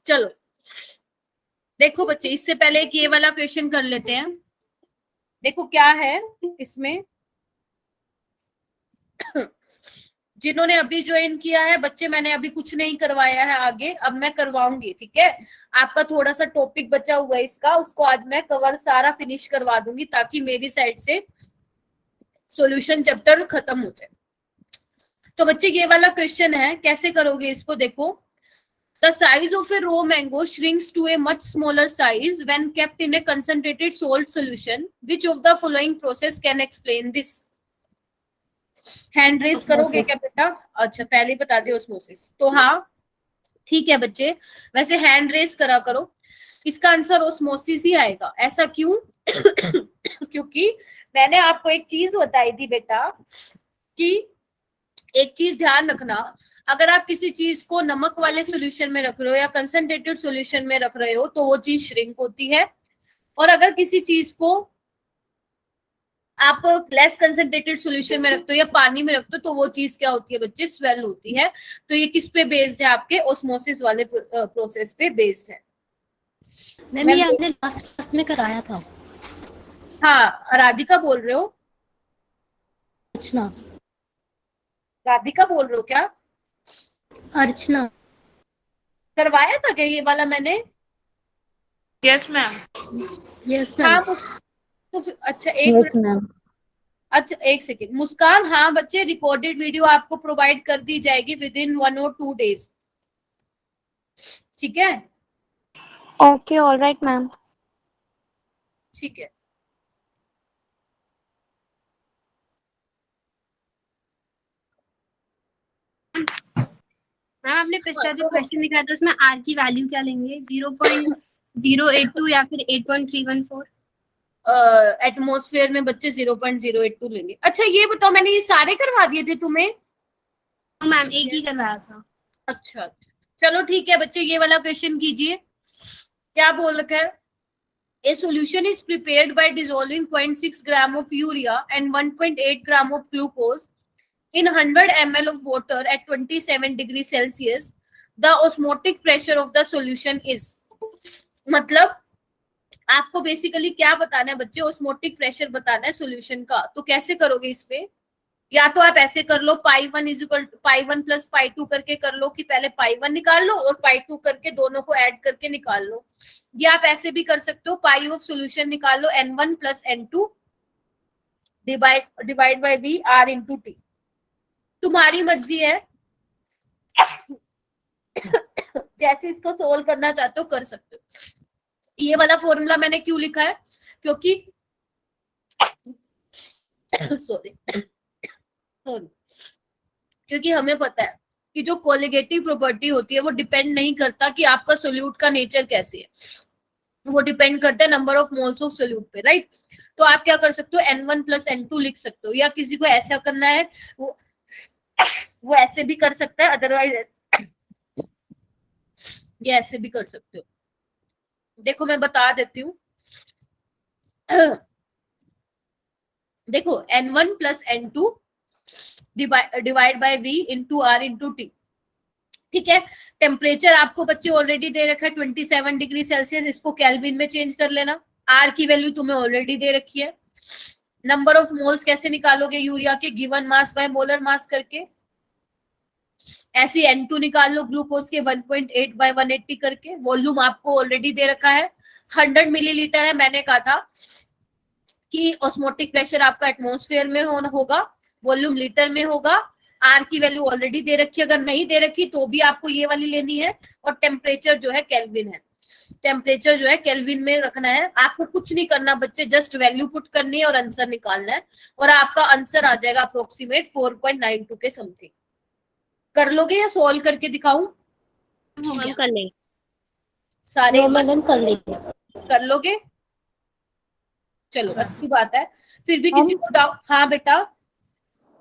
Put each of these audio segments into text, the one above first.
चलो देखो बच्चे, इससे पहले एक ये वाला क्वेश्चन कर लेते हैं। देखो क्या है इसमें, जिन्होंने अभी ज्वाइन किया है बच्चे, मैंने अभी कुछ नहीं करवाया है आगे, अब मैं करवाऊंगी। ठीक है, आपका थोड़ा सा टॉपिक बचा हुआ है इसका, उसको आज मैं कवर सारा फिनिश करवा दूंगी ताकि मेरी साइड से सॉल्यूशन चैप्टर खत्म हो जाए। तो बच्चे ये वाला क्वेश्चन है, कैसे करोगे इसको, देखो। The size of a raw mango shrinks to a much smaller size when kept in a concentrated salt solution. Which of the following process can explain this? Hand raise करोगे क्या बेटा? अच्छा पहले बता दे ऑस्मोसिस, तो हाँ ठीक है बच्चे, वैसे हैंड रेस करा करो। इसका आंसर ऑस्मोसिस ही आएगा। ऐसा क्यों? क्योंकि मैंने आपको एक चीज बताई थी बेटा, कि एक चीज ध्यान रखना, अगर आप किसी चीज को नमक वाले सॉल्यूशन में रख रहे हो या कंसंट्रेटेड सॉल्यूशन में रख रहे हो तो वो चीज श्रिंक होती है, और अगर किसी चीज को आप लेस कंसंट्रेटेड सॉल्यूशन में रखते हो या पानी में रखते हो तो वो चीज क्या होती है बच्चे? स्वेल होती है। तो ये किस पे बेस्ड है? आपके ऑस्मोसिस वाले प्रोसेस पे बेस्ड है। मैम ये आपने लास्ट क्लास में कराया था। हाँ, राधिका बोल रहे हो? अर्चना। राधिका बोल रहे हो क्या? अर्चना। करवाया था क्या ये वाला मैंने? Yes ma'am. यस हाँ मैम। तो फिर अच्छा एक मिनट, अच्छा एक सेकेंड मुस्कान। हाँ बच्चे, रिकॉर्डेड वीडियो आपको प्रोवाइड कर दी जाएगी विद इन 1 और 2 days। ठीक है, ओके ऑलराइट मैम। ठीक है। मैम आपने पिछला जो क्वेश्चन दिखाया था उसमें आर की वैल्यू क्या लेंगे? 0.082 या फिर 8.314? एटमोसफेयर में बच्चे 0.082 लेंगे। अच्छा ये बताओ, मैंने ये सारे करवा दिए थे तुम्हें? तो मैम एक ही करवाया था। अच्छा चलो ठीक है बच्चे, ये वाला क्वेश्चन कीजिए। क्या बोल रखा है? A solution is prepared by dissolving 0.6 gram of urea and 1.8 gram of glucose in 100 ml of water at 27 degrees Celsius. The osmotic pressure of the solution is, मतलब आपको बेसिकली क्या बताना है बच्चे? ऑस्मोटिक प्रेशर बताना है सॉल्यूशन का। तो कैसे करोगे इस पे? या तो आप ऐसे कर लो, pi 1 is equal to pi 1 plus pi 2 करके कर लो, कि पहले पाई 1 निकाल लो और पाई 2 करके दोनों को ऐड करके निकाल लो। या आप ऐसे भी कर सकते हो, पाई ऑफ सॉल्यूशन निकाल लो n1 plus n2 divide by v r into T. तुम्हारी मर्जी है, जैसे इसको सोल्व करना चाहते हो कर सकते हो। ये वाला फॉर्मूला मैंने क्यों लिखा है? क्योंकि सॉरी क्योंकि हमें पता है कि जो कोलिगेटिव प्रॉपर्टी होती है वो डिपेंड नहीं करता कि आपका सोल्यूट का नेचर कैसे है, वो डिपेंड करता है number of moles of solute पे, राइट। तो आप क्या कर सकते हो, n1 प्लस n2 लिख सकते हो, या किसी को ऐसा करना है वो ऐसे भी कर सकता है, अदरवाइज ये ऐसे भी कर सकते हो। देखो मैं बता देती हूँ। देखो n1 plus n2 divide by v into r into T. ठीक है, टेम्परेचर आपको बच्चे ऑलरेडी दे रखा है 27 डिग्री सेल्सियस, इसको केल्विन में चेंज कर लेना। आर की वैल्यू तुम्हें ऑलरेडी दे रखी है। नंबर ऑफ मोल्स कैसे निकालोगे यूरिया के? Given mass by molar mass करके। ऐसे n2 निकाल लो ग्लूकोज के 1.8 बाय 180 करके। वॉल्यूम आपको ऑलरेडी दे रखा है 100 मिलीलीटर है। मैंने कहा था कि ऑस्मोटिक प्रेशर आपका एटमॉस्फेयर में होगा, वॉल्यूम लीटर में होगा। आर की वैल्यू ऑलरेडी दे रखी है, अगर नहीं दे रखी तो भी आपको ये वाली लेनी है। और टेम्परेचर जो है केल्विन है, टेम्परेचर जो है केल्विन में रखना है। आपको कुछ नहीं करना बच्चे, जस्ट वैल्यू पुट करनी है और आंसर निकालना है, और आपका आंसर आ जाएगा अप्रोक्सीमेट 4.92 के समथिंग। कर लोगे या सॉल्व करके दिखाऊं? हम कर लेंगे सारे कर लोगे? चलो अच्छी बात है। फिर भी किसी को डाउट? हाँ बेटा,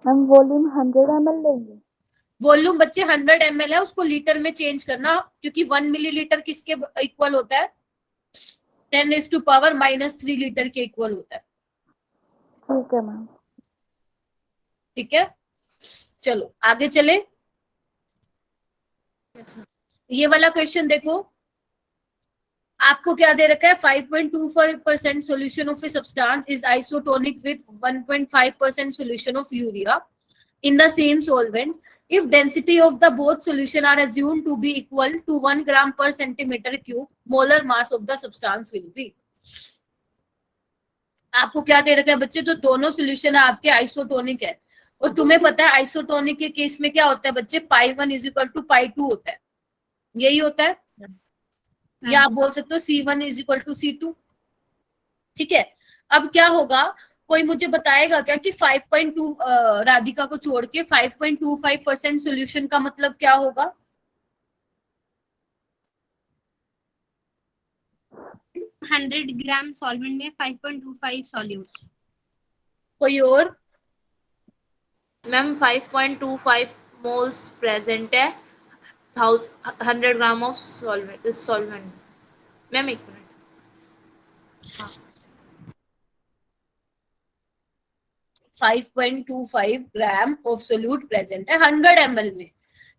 हम वॉल्यूम 100 ml लेंगे। वॉल्यूम बच्चे 100 ml है, उसको लीटर में चेंज करना, क्योंकि 1 मिलीलीटर किसके इक्वल होता है? 10⁻³ लीटर के इक्वल होता है। ठीक है मैम। ठीक है, चलो आगे चले। ये वाला क्वेश्चन देखो, आपको क्या दे रखा है 5.25% solution of a substance is isotonic with 1.5% solution of urea in the same solvent if density of the both solution are assumed to be equal to 1 gram per centimeter cube molar mass of the substance will be. आपको क्या दे रखा है बच्चे, तो दोनों solution आपके isotonic है और तुम्हें पता है आइसोटोनिक के केस में क्या होता है बच्चे, पाई 1 इज इक्वल टू पाई 2 होता है, यही होता है, या आप बोल सकते हो C1 is equal to C2. ठीक है, अब क्या होगा, कोई मुझे बताएगा क्या कि 5.2 राधिका को छोड़ के 5.25% सोल्यूशन का मतलब क्या होगा? 100 ग्राम सॉल्वेंट में 5.25 सॉल्यूट. कोई और? मैम 5.25 मोल्स प्रेजेंट है 100 ग्राम ऑफ सॉल्वेंट. मैम एक minute. 5.25 gram of solute present है 100 ml में,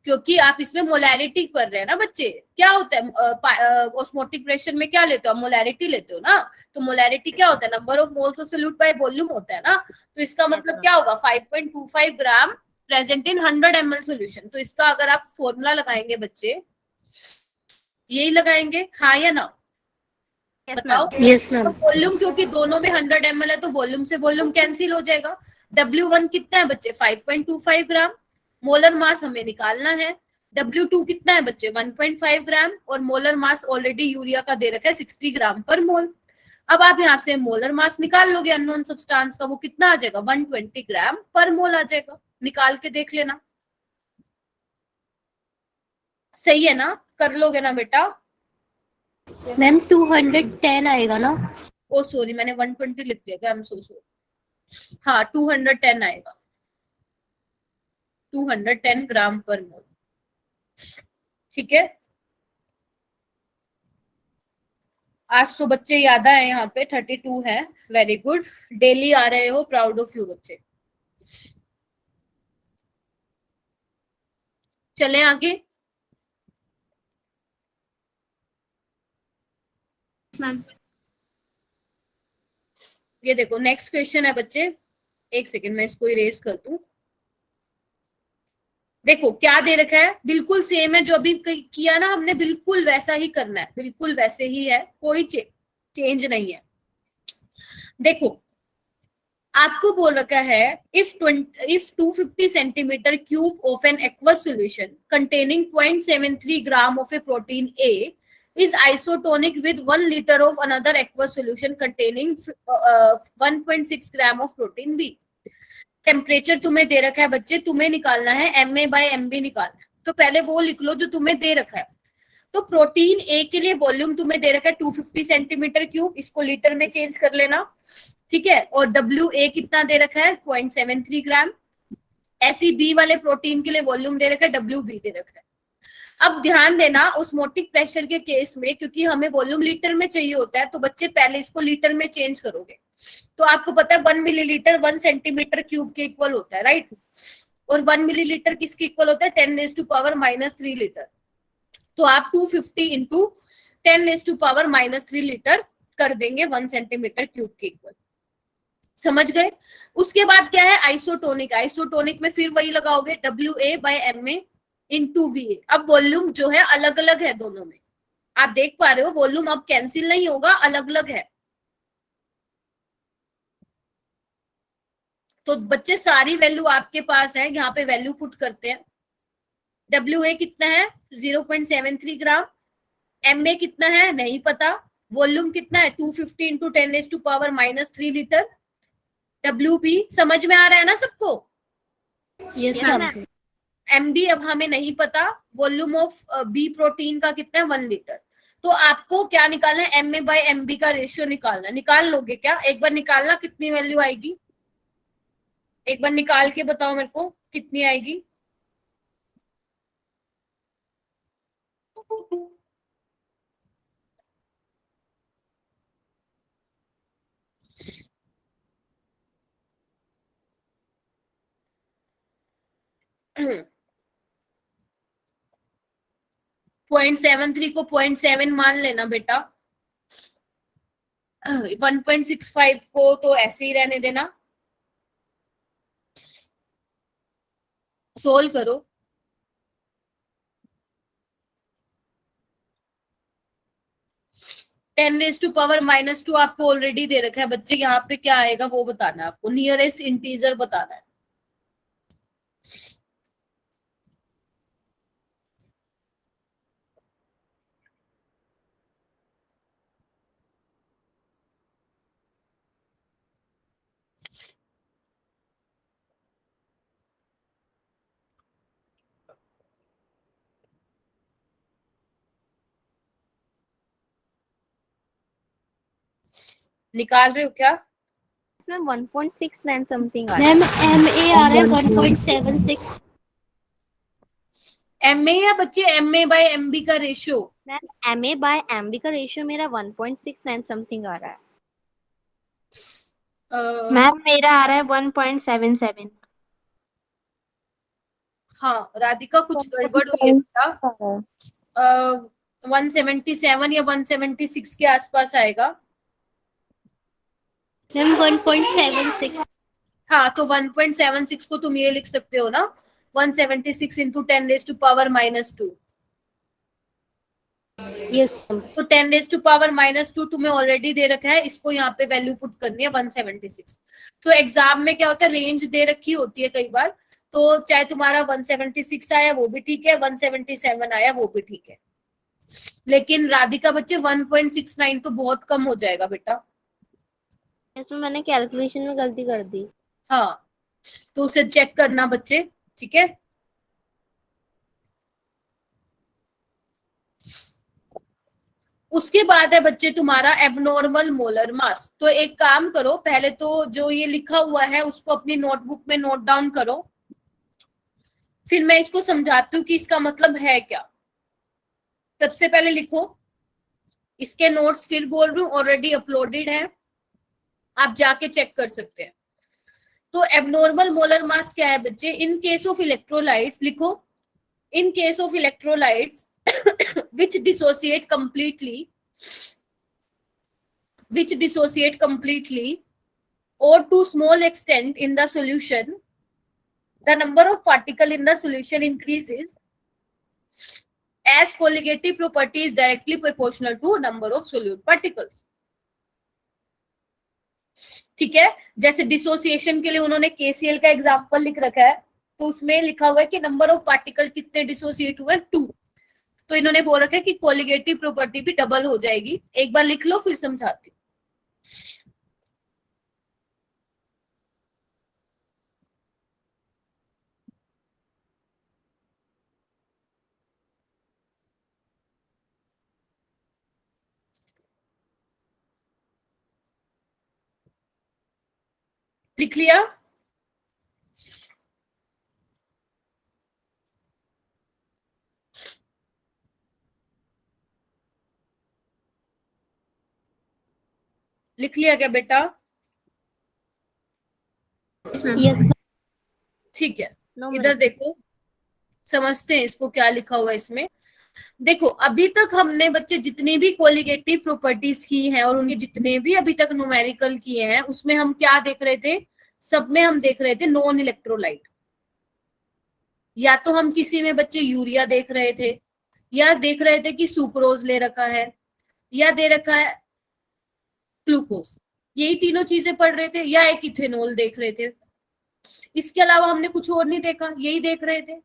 क्योंकि आप इसमें मोलैरिटी कर रहे हैं ना बच्चे. क्या होता है ऑस्मोटिक प्रेशर में, क्या लेते हो, मोलैरिटी लेते हो ना, तो मोलैरिटी क्या होता है, number of moles of solute by volume होता है ना, तो इसका मतलब क्या होगा 5.25 ग्राम प्रेजेंट इन 100 ml सोल्यूशन. तो इसका अगर आप फॉर्मूला लगाएंगे बच्चे, यही लगाएंगे, हाँ या ना, बताओ. Yes ma'am. वॉल्यूम क्योंकि दोनों में 100 ml है तो वॉल्यूम से वॉल्यूम कैंसिल हो जाएगा. W1 कितना है बच्चे 5.25 ग्राम, मोलर मास हमें निकालना है. W2 कितना है बच्चे 1.5 ग्राम और मोलर मास ऑलरेडी यूरिया का दे रखा है 60 ग्राम पर मोल. अब आप यहाँ से मोलर मास निकाल लोगे अननोन सब्सटेंस का, वो कितना आ जाएगा 120 ग्राम पर मोल आ जाएगा. निकाल के देख लेना, सही है ना, कर लोगे ना बेटा? मैम 210 आएगा ना? ओ सॉरी, मैंने 120 लिख दिया क्या, आई एम सो सॉरी. हाँ 210 आएगा, 210 ग्राम पर मोल. ठीक है, आज तो बच्चे याद आए यहाँ पे 32 है, वेरी गुड, डेली आ रहे हो, प्राउड ऑफ यू बच्चे. चलें आगे. मैम ये देखो नेक्स्ट क्वेश्चन है बच्चे, एक सेकेंड मैं इसको इरेज कर दूं. देखो क्या दे रखा है, बिल्कुल सेम है जो अभी किया ना हमने, बिल्कुल वैसा ही करना है, बिल्कुल वैसे ही है, कोई चेंज नहीं है. देखो आपको बोल रखा है if 250 centimeter cube of an aqueous solution containing 0.73 gram of a protein A is isotonic with 1 liter of another aqueous solution containing 1.6 gram of protein B. Temperature तुम्हें दे रखा है बच्चे, तुम्हें निकालना है MA/MB निकालना है, तो पहले वो लिख लो जो तुम्हें दे रखा है. तो प्रोटीन ए के लिए वॉल्यूम तुम्हें दे रखा है 250 सेंटीमीटर क्यूब, इसको लीटर में चेंज कर लेना. ठीक है, और WA कितना दे रखा है 0.73 ग्राम. ऐसी बी वाले प्रोटीन के लिए वॉल्यूम दे रखा है, WB दे रखा है. अब ध्यान देना ऑस्मोटिक प्रेशर के केस में, क्योंकि हमें वॉल्यूम लीटर में चाहिए होता है, तो बच्चे पहले इसको लीटर में चेंज करोगे. तो आपको पता है 1 मिलीलीटर 1 सेंटीमीटर क्यूब के इक्वल होता है, राइट. और 1 मिलीलीटर किसके इक्वल होता है 10⁻³ लीटर. तो आप 250 इंटू 10⁻³ लीटर कर देंगे 1 सेंटीमीटर क्यूब के इक्वल. समझ गए? उसके बाद क्या है आइसोटोनिक. आइसोटोनिक में फिर वही लगाओगे WA/MA इंटू VA. अब वॉल्यूम जो है अलग अलग है दोनों में, आप देख पा रहे हो वॉल्यूम अब कैंसिल नहीं होगा, अलग अलग है. तो बच्चे सारी वैल्यू आपके पास है, यहाँ पे वैल्यू पुट करते हैं. WA कितना है 0.73 ग्राम, MA कितना है नहीं पता, वॉल्यूम कितना है 250 इंटू 10⁻³ लीटर. WB समझ में आ रहा है ना सबको? Yes ma'am. MB अब हमें नहीं पता, वॉल्यूम ऑफ B प्रोटीन का कितना है 1 लीटर. तो आपको क्या निकालना है MA/MB का रेशियो निकालना. निकाल लोगे क्या? एक बार निकालना, कितनी वैल्यू आएगी, एक बार निकाल के बताओ मेरे को कितनी आएगी. .73 को 0.7 मान लेना बेटा, 1.65 को तो ऐसे ही रहने देना, सोल्व करो। (10⁻⁻2) आपको ऑलरेडी दे रखा है बच्चे, यहाँ पे क्या आएगा वो बताना है आपको, नियरेस्ट इंटीजर बताना है। निकाल रहे हो क्या? इसमें 1.69 समथिंग आ मैम MA आ रहा है 1.76। MA या बच्चे MA/MB का रेशियो? मैम MA/MB का रेशियो मेरा 1.69 समथिंग आ रहा है। मैम मेरा आ रहा है 1.77। हाँ राधिका कुछ गड़बड़ हुई है बेटा, 177 या 176 के आसपास आएगा। मैम 1.76। हाँ तो 1.76 को तुम ये लिख सकते हो ना, 176 इंटू 10⁻²। Yes ma'am. तो 10⁻² तुम्हें ऑलरेडी दे रखा है, इसको यहाँ पे वैल्यू पुट करनी है 176। तो एग्जाम में क्या होता है, रेंज दे रखी होती है कई बार, तो चाहे तुम्हारा 176 आया वो भी ठीक है, 177 आया वो भी ठीक है, लेकिन राधिका बच्चे 1.69 तो बहुत कम हो जाएगा बेटा। इसमें मैंने कैलकुलेशन में गलती कर दी। हाँ तो उसे चेक करना बच्चे, ठीक है। उसके बाद है बच्चे तुम्हारा एबनॉर्मल मोलर मास। तो एक काम करो, पहले तो जो ये लिखा हुआ है उसको अपनी नोटबुक में नोट डाउन करो, फिर मैं इसको समझाती हूँ कि इसका मतलब है क्या। सबसे पहले लिखो, इसके नोट्स फिर बोल रही हूँ ऑलरेडी अपलोडेड है, आप जाके चेक कर सकते हैं। तो एबनॉर्मल मोलर मास क्या है बच्चे, इन केस ऑफ इलेक्ट्रोलाइट्स, लिखो in case of electrolytes which dissociate completely or to small extent in the solution, the number of particles in the solution increases as colligative property is directly proportional to number of solute particles। ठीक है, जैसे dissociation के लिए उन्होंने KCl का example लिख रखा है, तो उसमें लिखा हुआ है कि नंबर ऑफ पार्टिकल कितने डिसोसिएट हुए, 2। तो इन्होंने बोल रखा है कि कोलिगेटिव प्रॉपर्टी भी डबल हो जाएगी। एक बार लिख लो फिर समझाती हूँ। लिख लिया? लिख लिया क्या बेटा? यस ठीक है, No, इधर देखो, समझते हैं इसको क्या लिखा हुआ है इसमें। देखो अभी तक हमने बच्चे जितनी भी कोलिगेटिव प्रॉपर्टीज की हैं और उनके जितने भी अभी तक न्यूमेरिकल किए हैं, उसमें हम क्या देख रहे थे, सब में हम देख रहे थे नॉन इलेक्ट्रोलाइट। या तो हम किसी में बच्चे यूरिया देख रहे थे, या देख रहे थे कि सुक्रोज ले रखा है, या दे रखा है ग्लूकोज, यही तीनों चीजें पढ़ रहे थे, या एक इथेनॉल देख रहे थे। इसके अलावा हमने कुछ और नहीं देखा, यही देख रहे थे।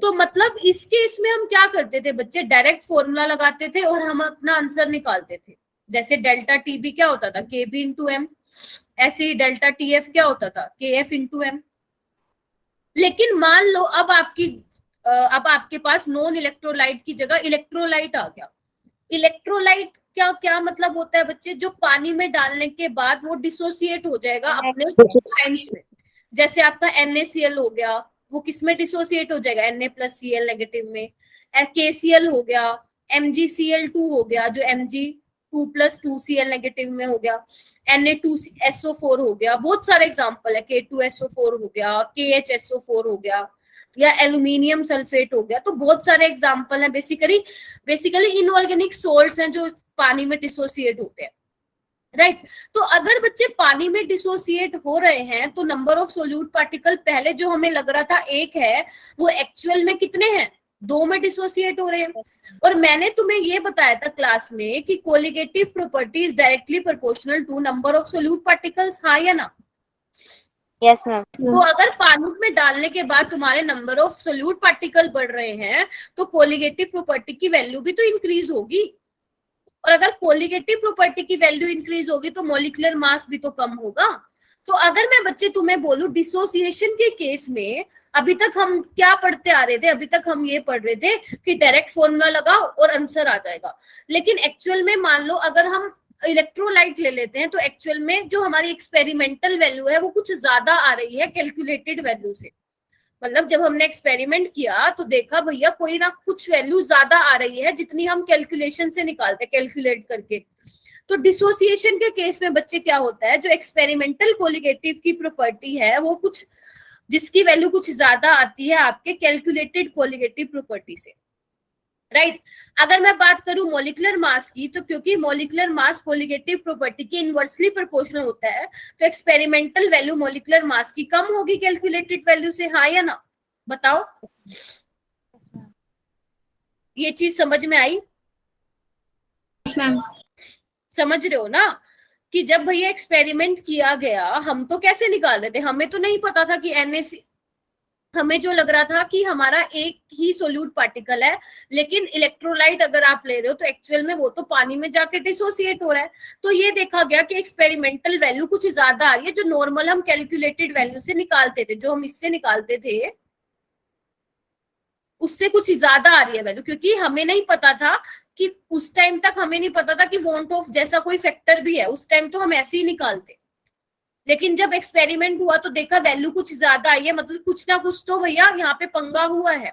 तो मतलब इसके इसमें हम क्या करते थे बच्चे, डायरेक्ट फॉर्मूला लगाते थे और हम अपना आंसर निकालते थे। जैसे डेल्टा टीबी क्या होता था, केबी इंटू एम, ऐसे ही डेल्टा टीएफ क्या होता था, केएफ इंटू एम। लेकिन मान लो अब आपके पास नॉन इलेक्ट्रोलाइट की जगह इलेक्ट्रोलाइट आ गया। इलेक्ट्रोलाइट क्या क्या मतलब होता है बच्चे, जो पानी में डालने के बाद वो डिसोसिएट हो जाएगा अपने आयंस में। जैसे आपका NaCl हो गया, वो किसमें डिसोसिएट हो जाएगा, Na+Cl नेगेटिव में। KCl हो गया, MgCl2 हो गया जो Mg2+2Cl नेगेटिव में हो गया, Na2SO4 हो गया, बहुत सारे एग्जांपल है, K2SO4 हो गया, KHSO4 हो गया, या एल्यूमिनियम सल्फेट हो गया। तो बहुत सारे एग्जांपल हैं। बेसिकली इनऑर्गेनिक सोल्ट्स हैं जो पानी में डिसोसिएट होते हैं। राइट तो अगर बच्चे पानी में डिसोसिएट हो रहे हैं तो नंबर ऑफ सोल्यूट पार्टिकल पहले जो हमें लग रहा था 1 है, वो एक्चुअल में कितने हैं? 2 में डिसोसिएट हो रहे हैं। और मैंने तुम्हें ये बताया था क्लास में कि colligative property is directly proportional to number of solute particles, हाँ या ना? Yes ma'am. तो अगर पानी में डालने के बाद तुम्हारे नंबर ऑफ सोल्यूट पार्टिकल बढ़ रहे हैं तो कोलिगेटिव प्रॉपर्टी की वैल्यू भी तो इंक्रीज होगी, और अगर कोलिगेटिव प्रॉपर्टी की वैल्यू इंक्रीज होगी तो मॉलिक्यूलर मास भी तो कम होगा। तो अगर मैं बच्चे तुम्हें बोलूं डिसोसिएशन के केस में, अभी तक हम क्या पढ़ते आ रहे थे? अभी तक हम ये पढ़ रहे थे कि डायरेक्ट फॉर्मूला लगाओ और आंसर आ जाएगा, लेकिन एक्चुअल में मान लो अगर हम इलेक्ट्रोलाइट ले लेते हैं तो एक्चुअल में जो हमारी एक्सपेरिमेंटल वैल्यू है वो कुछ ज्यादा आ रही है कैलकुलेटेड वैल्यू से। मतलब जब हमने एक्सपेरिमेंट किया तो देखा भैया कोई ना कुछ वैल्यू ज्यादा आ रही है जितनी हम कैलकुलेशन से निकालते हैं, कैलकुलेट करके। तो डिसोसिएशन के केस में बच्चे क्या होता है, जो एक्सपेरिमेंटल कोलिगेटिव की प्रॉपर्टी है वो कुछ जिसकी वैल्यू कुछ ज्यादा आती है आपके कैलकुलेटेड कोलिगेटिव प्रॉपर्टी से, राइट। अगर मैं बात करूं मॉलिक्यूलर मास की, तो क्योंकि मॉलिक्यूलर मास कोलिगेटिव प्रॉपर्टी के इनवर्सली प्रोपोर्शनल होता है तो एक्सपेरिमेंटल वैल्यू मॉलिक्यूलर मास की कम होगी कैलकुलेटेड वैल्यू से, हाँ या ना? बताओ, ये चीज समझ में आई? मैम समझ रहे हो ना कि जब भैया एक्सपेरिमेंट किया गया, हम तो कैसे निकाल रहे थे, हमें तो नहीं पता था कि NaC, हमें जो लग रहा था कि हमारा एक ही सोल्यूट पार्टिकल है, लेकिन इलेक्ट्रोलाइट अगर आप ले रहे हो तो एक्चुअल में वो तो पानी में जाके डिसोसिएट हो रहा है। तो ये देखा गया कि एक्सपेरिमेंटल वैल्यू कुछ ज्यादा आ रही है, जो नॉर्मल हम कैलकुलेटेड वैल्यू से निकालते थे, जो हम इससे निकालते थे उससे कुछ ज्यादा आ रही है वैल्यू, क्योंकि हमें नहीं पता था कि उस टाइम तक हमें नहीं पता था कि वॉन्ट ऑफ जैसा कोई फैक्टर भी है, उस टाइम तो हम ऐसे ही निकालते। लेकिन जब एक्सपेरिमेंट हुआ तो देखा वैल्यू कुछ ज्यादा आई है, मतलब कुछ ना कुछ तो भैया यहाँ पे पंगा हुआ है,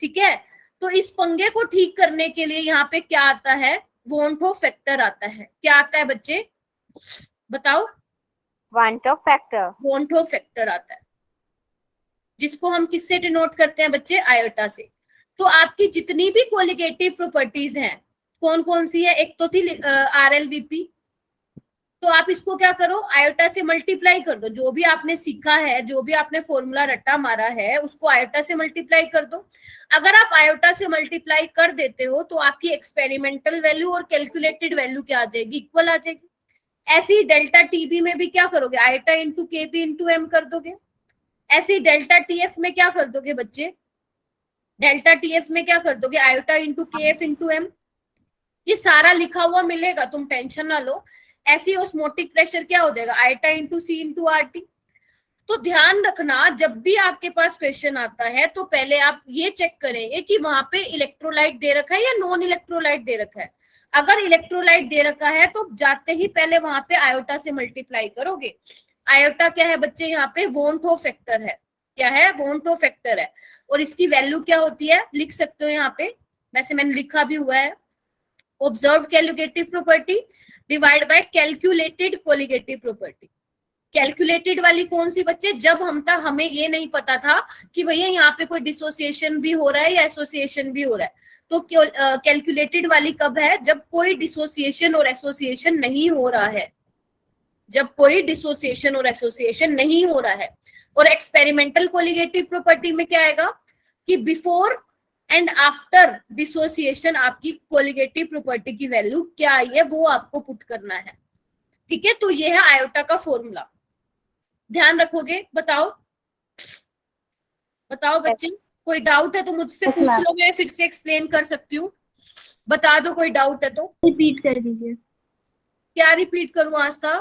ठीक है। तो इस पंगे को ठीक करने के लिए यहाँ पे क्या आता है? वॉन्ट ऑफ फैक्टर आता है। क्या आता है बच्चे, बताओ? Want Hoff factor. Want Hoff factor आता है, जिसको हम किससे डिनोट करते हैं बच्चे? आयोटा से। तो आपकी जितनी भी कोलिगेटिव प्रॉपर्टीज हैं कौन कौन सी है? एक तो थी RLVP, तो आप इसको क्या करो, आयोटा से मल्टीप्लाई कर दो। जो भी आपने सीखा है, जो भी आपने फॉर्मूला रट्टा मारा है, उसको आयोटा से मल्टीप्लाई कर दो। अगर आप आयोटा से मल्टीप्लाई कर देते हो तो आपकी एक्सपेरिमेंटल वैल्यू और कैलकुलेटेड वैल्यू क्या आ जाएगी? इक्वल आ जाएगी। ऐसी डेल्टा TB में भी क्या करोगे? Iota into KP into M कर दोगे। ऐसी डेल्टा TF में क्या कर दोगे बच्चे? डेल्टा TF में क्या कर दोगे? Iota into KF into M। ये सारा लिखा हुआ मिलेगा, तुम टेंशन ना लो। ऐसी ऑस्मोटिक प्रेशर क्या हो जाएगा? Iota into C into RT। तो ध्यान रखना, जब भी आपके पास क्वेश्चन आता है तो पहले आप ये चेक करेंगे कि वहां पे इलेक्ट्रोलाइट दे रखा है या नॉन इलेक्ट्रोलाइट दे रखा है। अगर इलेक्ट्रोलाइट दे रखा है तो जाते ही पहले वहां पे आयोटा से मल्टीप्लाई करोगे। आयोटा क्या है बच्चे? यहाँ पे वॉन्ट ऑफ फैक्टर है। क्या है? वॉन्ट ऑफ फैक्टर है। और इसकी वैल्यू क्या होती है? लिख सकते हो यहाँ पे, वैसे मैंने लिखा भी हुआ है, observed colligative property divide by calculated colligative property. Calculated वाली कौन सी बच्चे? जब हमें ये नहीं पता था कि भैया यहाँ पे कोई डिसोसिएशन भी हो रहा है या एसोसिएशन भी हो रहा है। तो कैलकुलेटेड वाली कब है? जब कोई डिसोसिएशन और एसोसिएशन नहीं हो रहा है, जब कोई डिसोसिएशन और एसोसिएशन नहीं हो रहा है। और एक्सपेरिमेंटल कोलिगेटिव प्रॉपर्टी में क्या आएगा कि बिफोर एंड आफ्टर डिसोसिएशन आपकी कोलिगेटिव प्रॉपर्टी की वैल्यू क्या आई है वो आपको पुट करना है, ठीक है। तो ये है आयोटा का फॉर्मूला, ध्यान रखोगे? बताओ बताओ बच्चे, कोई डाउट है तो मुझसे पूछ लो, मैं फिर से एक्सप्लेन कर सकती हूँ। बता दो कोई डाउट है तो। रिपीट कर दीजिए। क्या रिपीट करूं आस्था?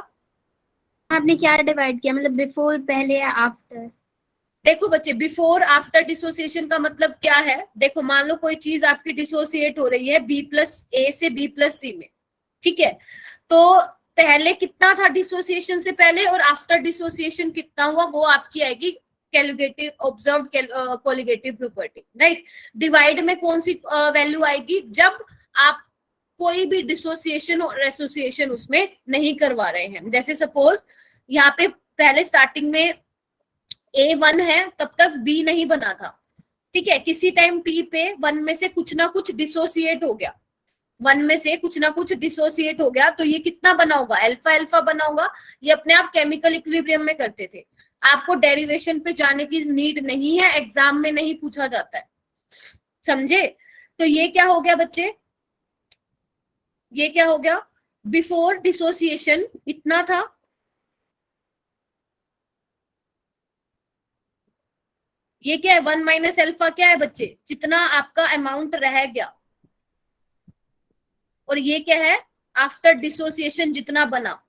आपने क्या डिवाइड किया, मतलब बिफोर, पहले या आफ्टर? देखो बच्चे, बिफोर आफ्टर डिसोसिएशन का मतलब क्या है? देखो मान लो कोई चीज आपकी डिसोसिएट हो रही है B+A से B+C में, ठीक है। तो पहले कितना था डिसोसिएशन से पहले और आफ्टर डिसोसिएशन कितना हुआ, वो आपकी आएगी calculative observed colligative property, right. Divide में कौन सी वैल्यू आएगी? जब आप कोई भी डिसोसिएशन और एसोसिएशन उसमें नहीं करवा रहे हैं। जैसे सपोज यहाँ पे पहले स्टार्टिंग में A1 है, तब तक B नहीं बना था, ठीक है। किसी टाइम T पे 1 में से कुछ ना कुछ डिसोसिएट हो गया, 1 में से कुछ ना कुछ डिसोसिएट हो गया, तो ये कितना बना होगा, अल्फा अल्फा बना होगा। ये अपने आप केमिकल इक्विलिब्रियम में करते थे। आपको डेरिवेशन पे जाने की नीड नहीं है, एग्जाम में नहीं पूछा जाता है, समझे। तो ये क्या हो गया बच्चे, ये क्या हो गया, बिफोर डिसोसिएशन इतना था, ये क्या है 1 माइनस अल्फा क्या है बच्चे, जितना आपका अमाउंट रह गया, और ये क्या है आफ्टर डिसोसिएशन जितना बना।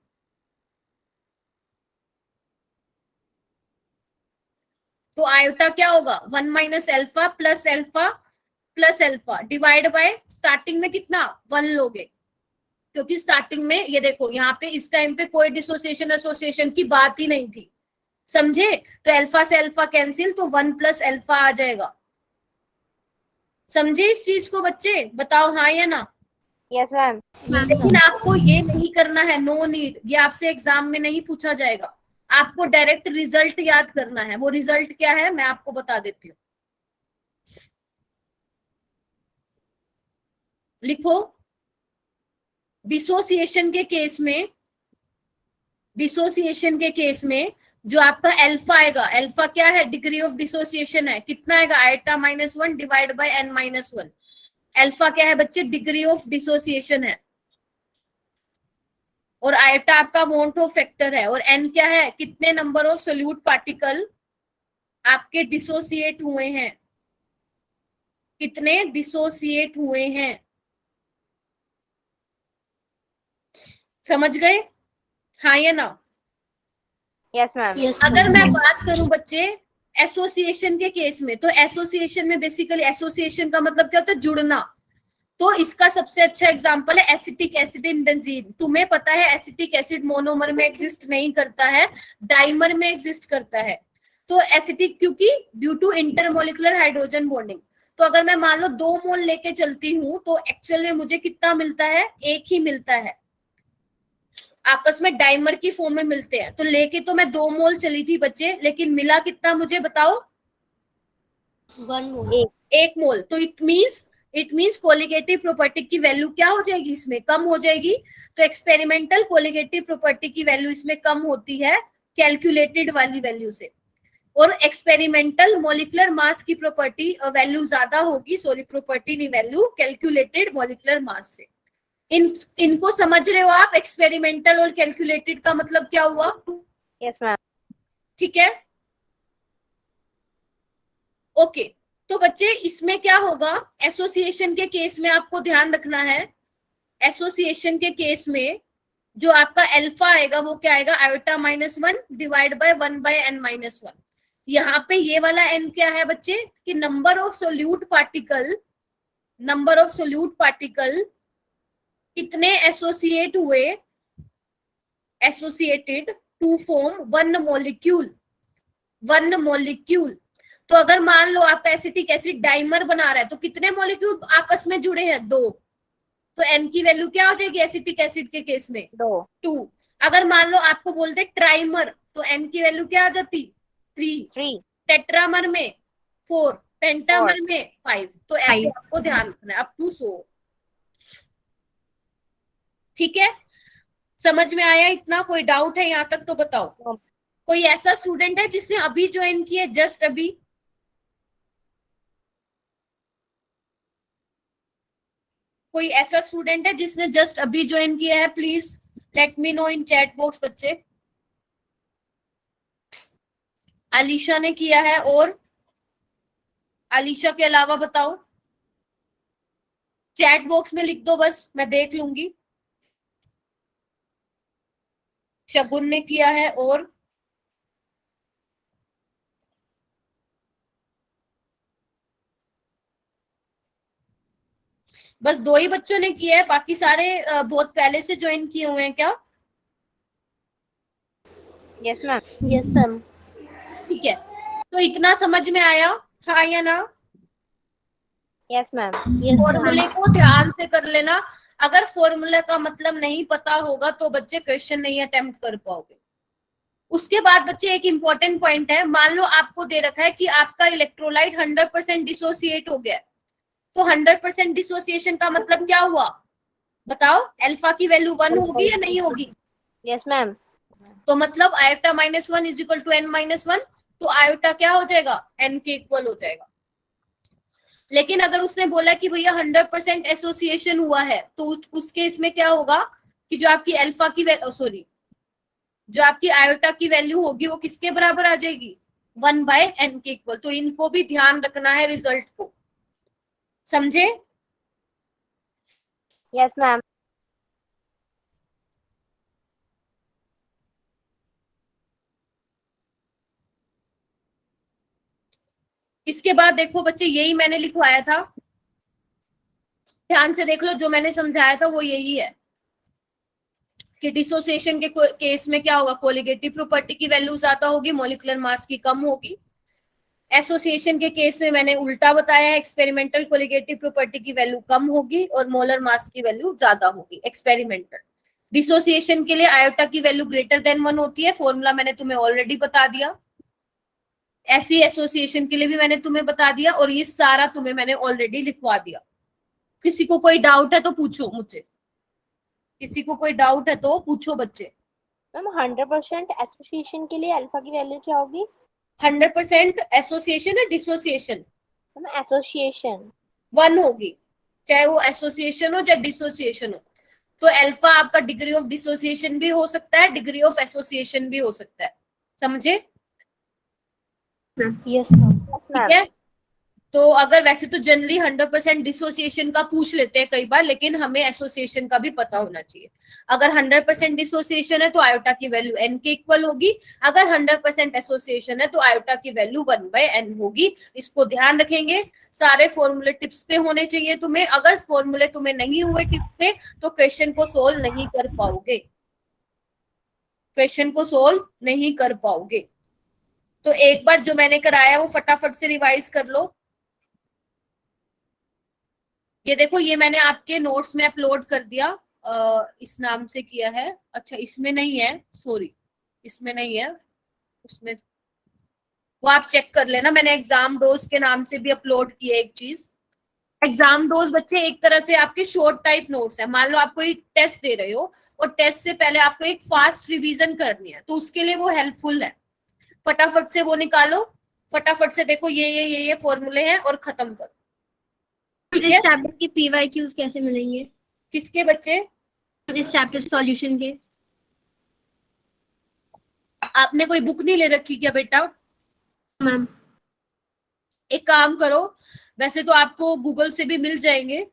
तो आयोटा क्या होगा 1 minus alpha plus alpha plus alpha divide by starting में कितना 1 लोगे, क्योंकि स्टार्टिंग में ये देखो यहाँ पे इस टाइम पे कोई डिसोसिएशन एसोसिएशन की बात ही नहीं थी, समझे। तो अल्फा से अल्फा कैंसिल, तो 1 प्लस अल्फा आ जाएगा। समझे इस चीज को बच्चे, बताओ हाँ या ना। Yes ma'am. लेकिन आपको ये नहीं करना है, नो नीड, ये आपसे एग्जाम में नहीं पूछा जाएगा। आपको डायरेक्ट रिजल्ट याद करना है। वो रिजल्ट क्या है मैं आपको बता देती हूँ, लिखो। डिसोसिएशन के केस में, डिसोसिएशन के केस में जो आपका अल्फा आएगा, अल्फा क्या है, डिग्री ऑफ डिसोसिएशन है, कितना आएगा eta -1 divide by n-1। Alpha क्या है बच्चे, डिग्री ऑफ डिसोसिएशन है, और आयटा आपका वॉन्ट ऑफ फैक्टर है, और n क्या है, कितने नंबर ऑफ सोल्यूट पार्टिकल आपके डिसोसिएट हुए हैं, कितने डिसोसिएट हुए हैं। समझ गए हाँ या ना। Yes ma'am. अगर मैं बात करूं बच्चे एसोसिएशन के केस में, तो एसोसिएशन में बेसिकली एसोसिएशन का मतलब क्या होता है, जुड़ना। तो इसका सबसे अच्छा एग्जांपल है एसिटिक एसिड इन बेंजीन। तुम्हें पता है एसिटिक एसिड मोनोमर में एग्जिस्ट नहीं करता है, डाइमर में एग्जिस्ट करता है। तो एसिटिक क्योंकि due to intermolecular hydrogen bonding. तो अगर मैं मान लो 2 मोल लेके चलती हूँ तो एक्चुअल में मुझे कितना मिलता है, 1 ही मिलता है, आपस में डाइमर की फॉर्म में मिलते हैं। तो लेके तो मैं 2 मोल चली थी बच्चे, लेकिन मिला कितना मुझे बताओ, 1 मोल। तो इट मीन्स कोलिगेटिव प्रॉपर्टी की वैल्यू क्या हो जाएगी, इसमें कम हो जाएगी। तो एक्सपेरिमेंटल कोलिगेटिव प्रॉपर्टी की वैल्यू इसमें कम होती है कैलकुलेटेड वाली वैल्यू से, और एक्सपेरिमेंटल मॉलिक्यूलर मास की प्रॉपर्टी वैल्यू ज्यादा होगी, सॉरी प्रॉपर्टी नहीं वैल्यू, कैलकुलेटेड मॉलिक्यूलर मास से। इनको समझ रहे हो आप, एक्सपेरिमेंटल और कैलकुलेटेड का मतलब क्या हुआ। Yes ma'am. ठीक है ओके। तो बच्चे इसमें क्या होगा, एसोसिएशन के केस में आपको ध्यान रखना है, एसोसिएशन के केस में जो आपका अल्फा आएगा वो क्या आएगा, iota -1 divide by 1 bye n-1। यहाँ पे ये वाला n क्या है बच्चे, कि नंबर ऑफ सोल्यूट पार्टिकल कितने एसोसिएट हुए, एसोसिएटेड टू फॉर्म 1 मॉलिक्यूल। तो अगर मान लो आपका एसिटिक एसिड डाइमर बना रहा है तो कितने मॉलिक्यूल आपस में जुड़े हैं, 2। तो n की वैल्यू क्या हो जाएगी एसिटिक एसिड के केस में, 2। अगर मान लो आपको बोलते ट्राइमर तो n की वैल्यू क्या आ जाती, 3। टेट्रामर में 4, पेंटामर में 5। तो ऐसे आपको ध्यान रखना है अप टू 100। ठीक है, समझ में आया इतना, कोई डाउट है यहाँ तक तो बताओ। कोई ऐसा स्टूडेंट है जिसने अभी ज्वाइन किया, जस्ट अभी, कोई ऐसा स्टूडेंट है जिसने जस्ट अभी ज्वाइन किया है, please let me know in chat box बच्चे। अलीशा ने किया है, और अलीशा के अलावा बताओ, चैट बॉक्स में लिख दो बस, मैं देख लूंगी। शगुन ने किया है, और बस 2 ही बच्चों ने किया है, बाकी सारे बहुत पहले से ज्वाइन किए हुए हैं क्या। Yes ma'am. Yes ma'am. ठीक है, तो इतना समझ में आया हाँ या ना। Yes ma'am. फॉर्मूले को ध्यान से कर लेना, अगर फॉर्मूले का मतलब नहीं पता होगा तो बच्चे क्वेश्चन नहीं अटेम्प्ट कर पाओगे। उसके बाद बच्चे एक इंपॉर्टेंट पॉइंट है, मान लो आपको दे रखा है कि आपका इलेक्ट्रोलाइट 100% डिसोसिएट हो गया, तो 100% डिसोसिएशन का मतलब क्या हुआ, बताओ अल्फा की वैल्यू 1 होगी या नहीं होगी? Yes ma'am. तो मतलब iota -1 is equal to n -1, तो आयोटा क्या हो जाएगा? n के इक्वल हो जाएगा। लेकिन अगर उसने बोला कि भैया 100% एसोसिएशन हुआ है, तो उस केस में क्या होगा कि जो आपकी अल्फा की सॉरी जो आपकी आयोटा की वैल्यू होगी वो किसके बराबर आ जाएगी? 1/n के इक्वल। तो इनको भी ध्यान रखना है रिजल्ट को, समझे? Yes ma'am. इसके बाद देखो बच्चे, यही मैंने लिखवाया था, ध्यान से देख लो, जो मैंने समझाया था वो यही है कि डिसोसिएशन के केस में क्या होगा? कोलिगेटिव प्रॉपर्टी की वैल्यू ज्यादा होगी, मॉलिक्यूलर मास की कम होगी। एसोसिएशन के केस में मैंने उल्टा बताया है, एक्सपेरिमेंटल कोलिगेटिव प्रॉपर्टी की वैल्यू कम होगी और मोलर मास की वैल्यू ज्यादा होगी एक्सपेरिमेंटल। डिसोसिएशन के लिए आयोटा की वैल्यू ग्रेटर देन 1 होती है, फॉर्मूला मैंने तुम्हें ऑलरेडी बता दिया। ऐसी एसोसिएशन के लिए भी मैंने तुम्हें बता दिया, और ये सारा तुम्हें मैंने ऑलरेडी लिखवा दिया। किसी को कोई डाउट है तो पूछो मुझसे, किसी को कोई डाउट है तो पूछो बच्चे। मैम 100% एसोसिएशन के लिए अल्फा की वैल्यू क्या होगी? 100% एसोसिएशन है डिसोसिएशन? मैम एसोसिएशन 1 होगी, चाहे वो एसोसिएशन हो चाहे डिसोसिएशन हो। तो अल्फा आपका डिग्री ऑफ डिसोसिएशन भी हो सकता है, डिग्री ऑफ एसोसिएशन भी हो सकता है, समझे? Yes ma'am. ठीक है। तो अगर वैसे तो जनरली 100% डिसोसिएशन का पूछ लेते हैं कई बार, लेकिन हमें एसोसिएशन का भी पता होना चाहिए। अगर 100% डिसोसिएशन है तो आयोटा की वैल्यू n के इक्वल होगी, अगर 100% एसोसिएशन है तो आयोटा की वैल्यू 1/n होगी। इसको ध्यान रखेंगे, सारे फॉर्मूले टिप्स पे होने चाहिए तुम्हें। अगर फॉर्मूले तुम्हें नहीं हुए टिप्स पे तो क्वेश्चन को सोल्व नहीं कर पाओगे, क्वेश्चन को सोल्व नहीं कर पाओगे। तो एक बार जो मैंने कराया वो फटाफट से रिवाइज कर लो। ये देखो, ये मैंने आपके नोट्स में अपलोड कर दिया, इस नाम से किया है। अच्छा इसमें नहीं है, सॉरी इसमें नहीं है, उसमें वो आप चेक कर लेना। मैंने एग्जाम डोज के नाम से भी अपलोड किया एक चीज। एग्जाम डोज बच्चे एक तरह से आपके शॉर्ट टाइप नोट्स है। मान लो आप कोई टेस्ट दे रहे हो और टेस्ट से पहले आपको एक फास्ट रिवीजन करनी है, तो उसके लिए वो हेल्पफुल है। फटाफट से वो निकालो, फटाफट से देखो ये फॉर्मूले हैं और खत्म करो। इस चैप्टर के PYQs कैसे मिलेंगे? किसके बच्चे? इस चैप्टर सॉल्यूशन के। आपने कोई बुक नहीं ले रखी क्या बेटा? मैम एक काम करो, वैसे तो आपको गूगल से भी मिल जाएंगे,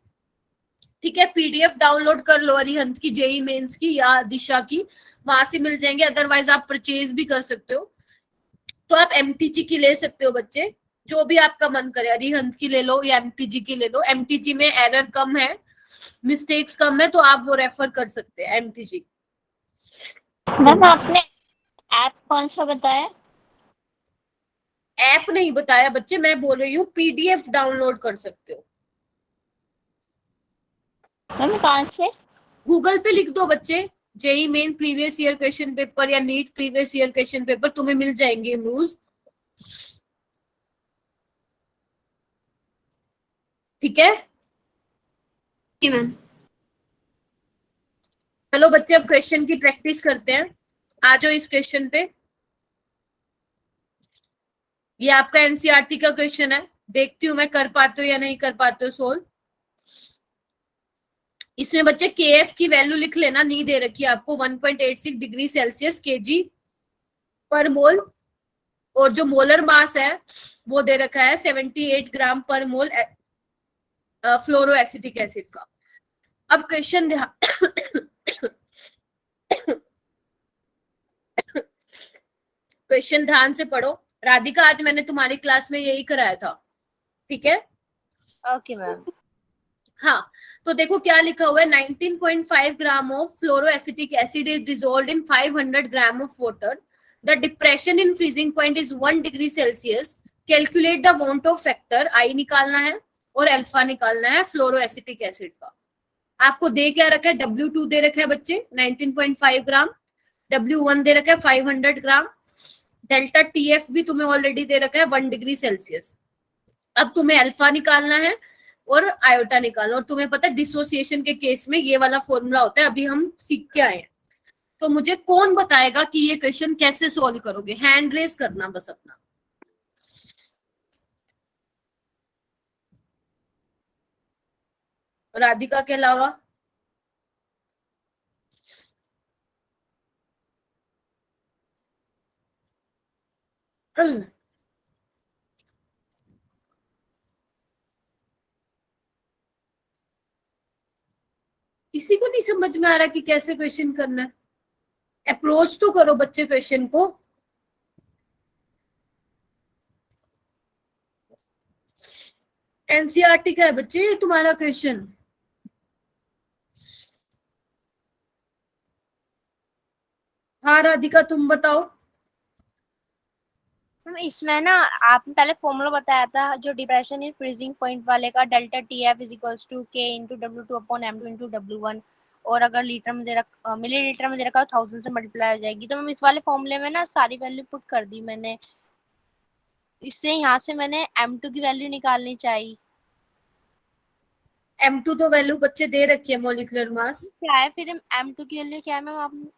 ठीक है? PDF डाउनलोड कर लो अरिहंत की, जेई मेंस की या दिशा की, वहां से मिल जाएंगे। अदरवाइज आप परचेज भी कर सकते हो। तो आप MTG की ले सकते हो बच्चे, जो भी आपका मन करे। अरिहंत की ले लो या MTG की ले लो। MTG में एरर कम है, मिस्टेक्स कम है, तो आप वो रेफर कर सकते हैं MTG। मैम आपने ऐप कौन सा बताया? ऐप नहीं बताया बच्चे, मैं बोल रही हूँ PDF डाउनलोड कर सकते हो। मैम कहाँ से? गूगल पे लिख दो बच्चे, JEE Main previous year question paper या NEET previous year question paper, तुम्हें मिल जाएंगे न्यूज, ठीक है? मैम चलो बच्चे अब क्वेश्चन की प्रैक्टिस करते हैं। आ जाओ इस क्वेश्चन पे। ये आपका एनसीईआरटी का क्वेश्चन है, देखती हूँ मैं कर पाते हो या नहीं कर पाते हो सोल्व। इसमें बच्चे KF की वैल्यू लिख लेना, नहीं दे रखी है आपको, 1.86 डिग्री सेल्सियस kg पर मोल, और जो मोलर मास है वो दे रखा है 78 ग्राम पर मोल फ्लोरो एसिटिक एसिड का। अब क्वेश्चन क्वेश्चन ध्यान से पढ़ो। राधिका आज मैंने तुम्हारी क्लास में यही कराया था, ठीक है? Okay ma'am. हाँ, तो देखो क्या लिखा हुआ है, 19.5 gram of fluoroacetic acid is dissolved in 500 gram of water. The depression in freezing point is 1 degree Celsius. Calculate the van't Hoff factor, i निकालना है और अल्फा निकालना है फ्लोरोएसिटिक एसिड का। आपको दे क्या रखा है? W2 दे रखा है बच्चे 19.5 ग्राम, W1 दे रखा है 500 ग्राम, डेल्टा TF भी तुम्हें ऑलरेडी दे रखा है 1 डिग्री सेल्सियस। अब तुम्हें अल्फा निकालना है और आयोटा निकालना। और तुम्हें पता है डिसोसिएशन के केस में ये वाला फॉर्मूला होता है, अभी हम सीख के आए हैं। तो मुझे कौन बताएगा कि ये क्वेश्चन कैसे सॉल्व करोगे? हैंड रेज करना बस अपना। राधिका के अलावा किसी को नहीं समझ में आ रहा कि कैसे क्वेश्चन करना है? अप्रोच तो करो बच्चे क्वेश्चन को। एनसीईआरटी का है बच्चे ये तुम्हारा क्वेश्चन। हाँ राधिका तुम बताओ। मैम इसमें ना आपने पहले फॉर्मूला बताया था जो डिप्रेशन इन फ्रीजिंग पॉइंट वाले का, delta T F is equals to K into W2 upon M2 into W1, और अगर लीटर में दे रखा मिलीलीटर में दे रखा 1000 से मल्टीप्लाई हो जाएगी। तो मैम इस वाले फॉर्मूले में ना सारी वैल्यू पुट कर दी मैंने। इससे यहाँ से मैंने M2 की वैल्यू निकालनी चाहिए। M2 तो वैल्यू बच्चे दे रखी है, मोलिकुलर मास। क्या है फिर M2 की वैल्यू क्या है मैम आपने?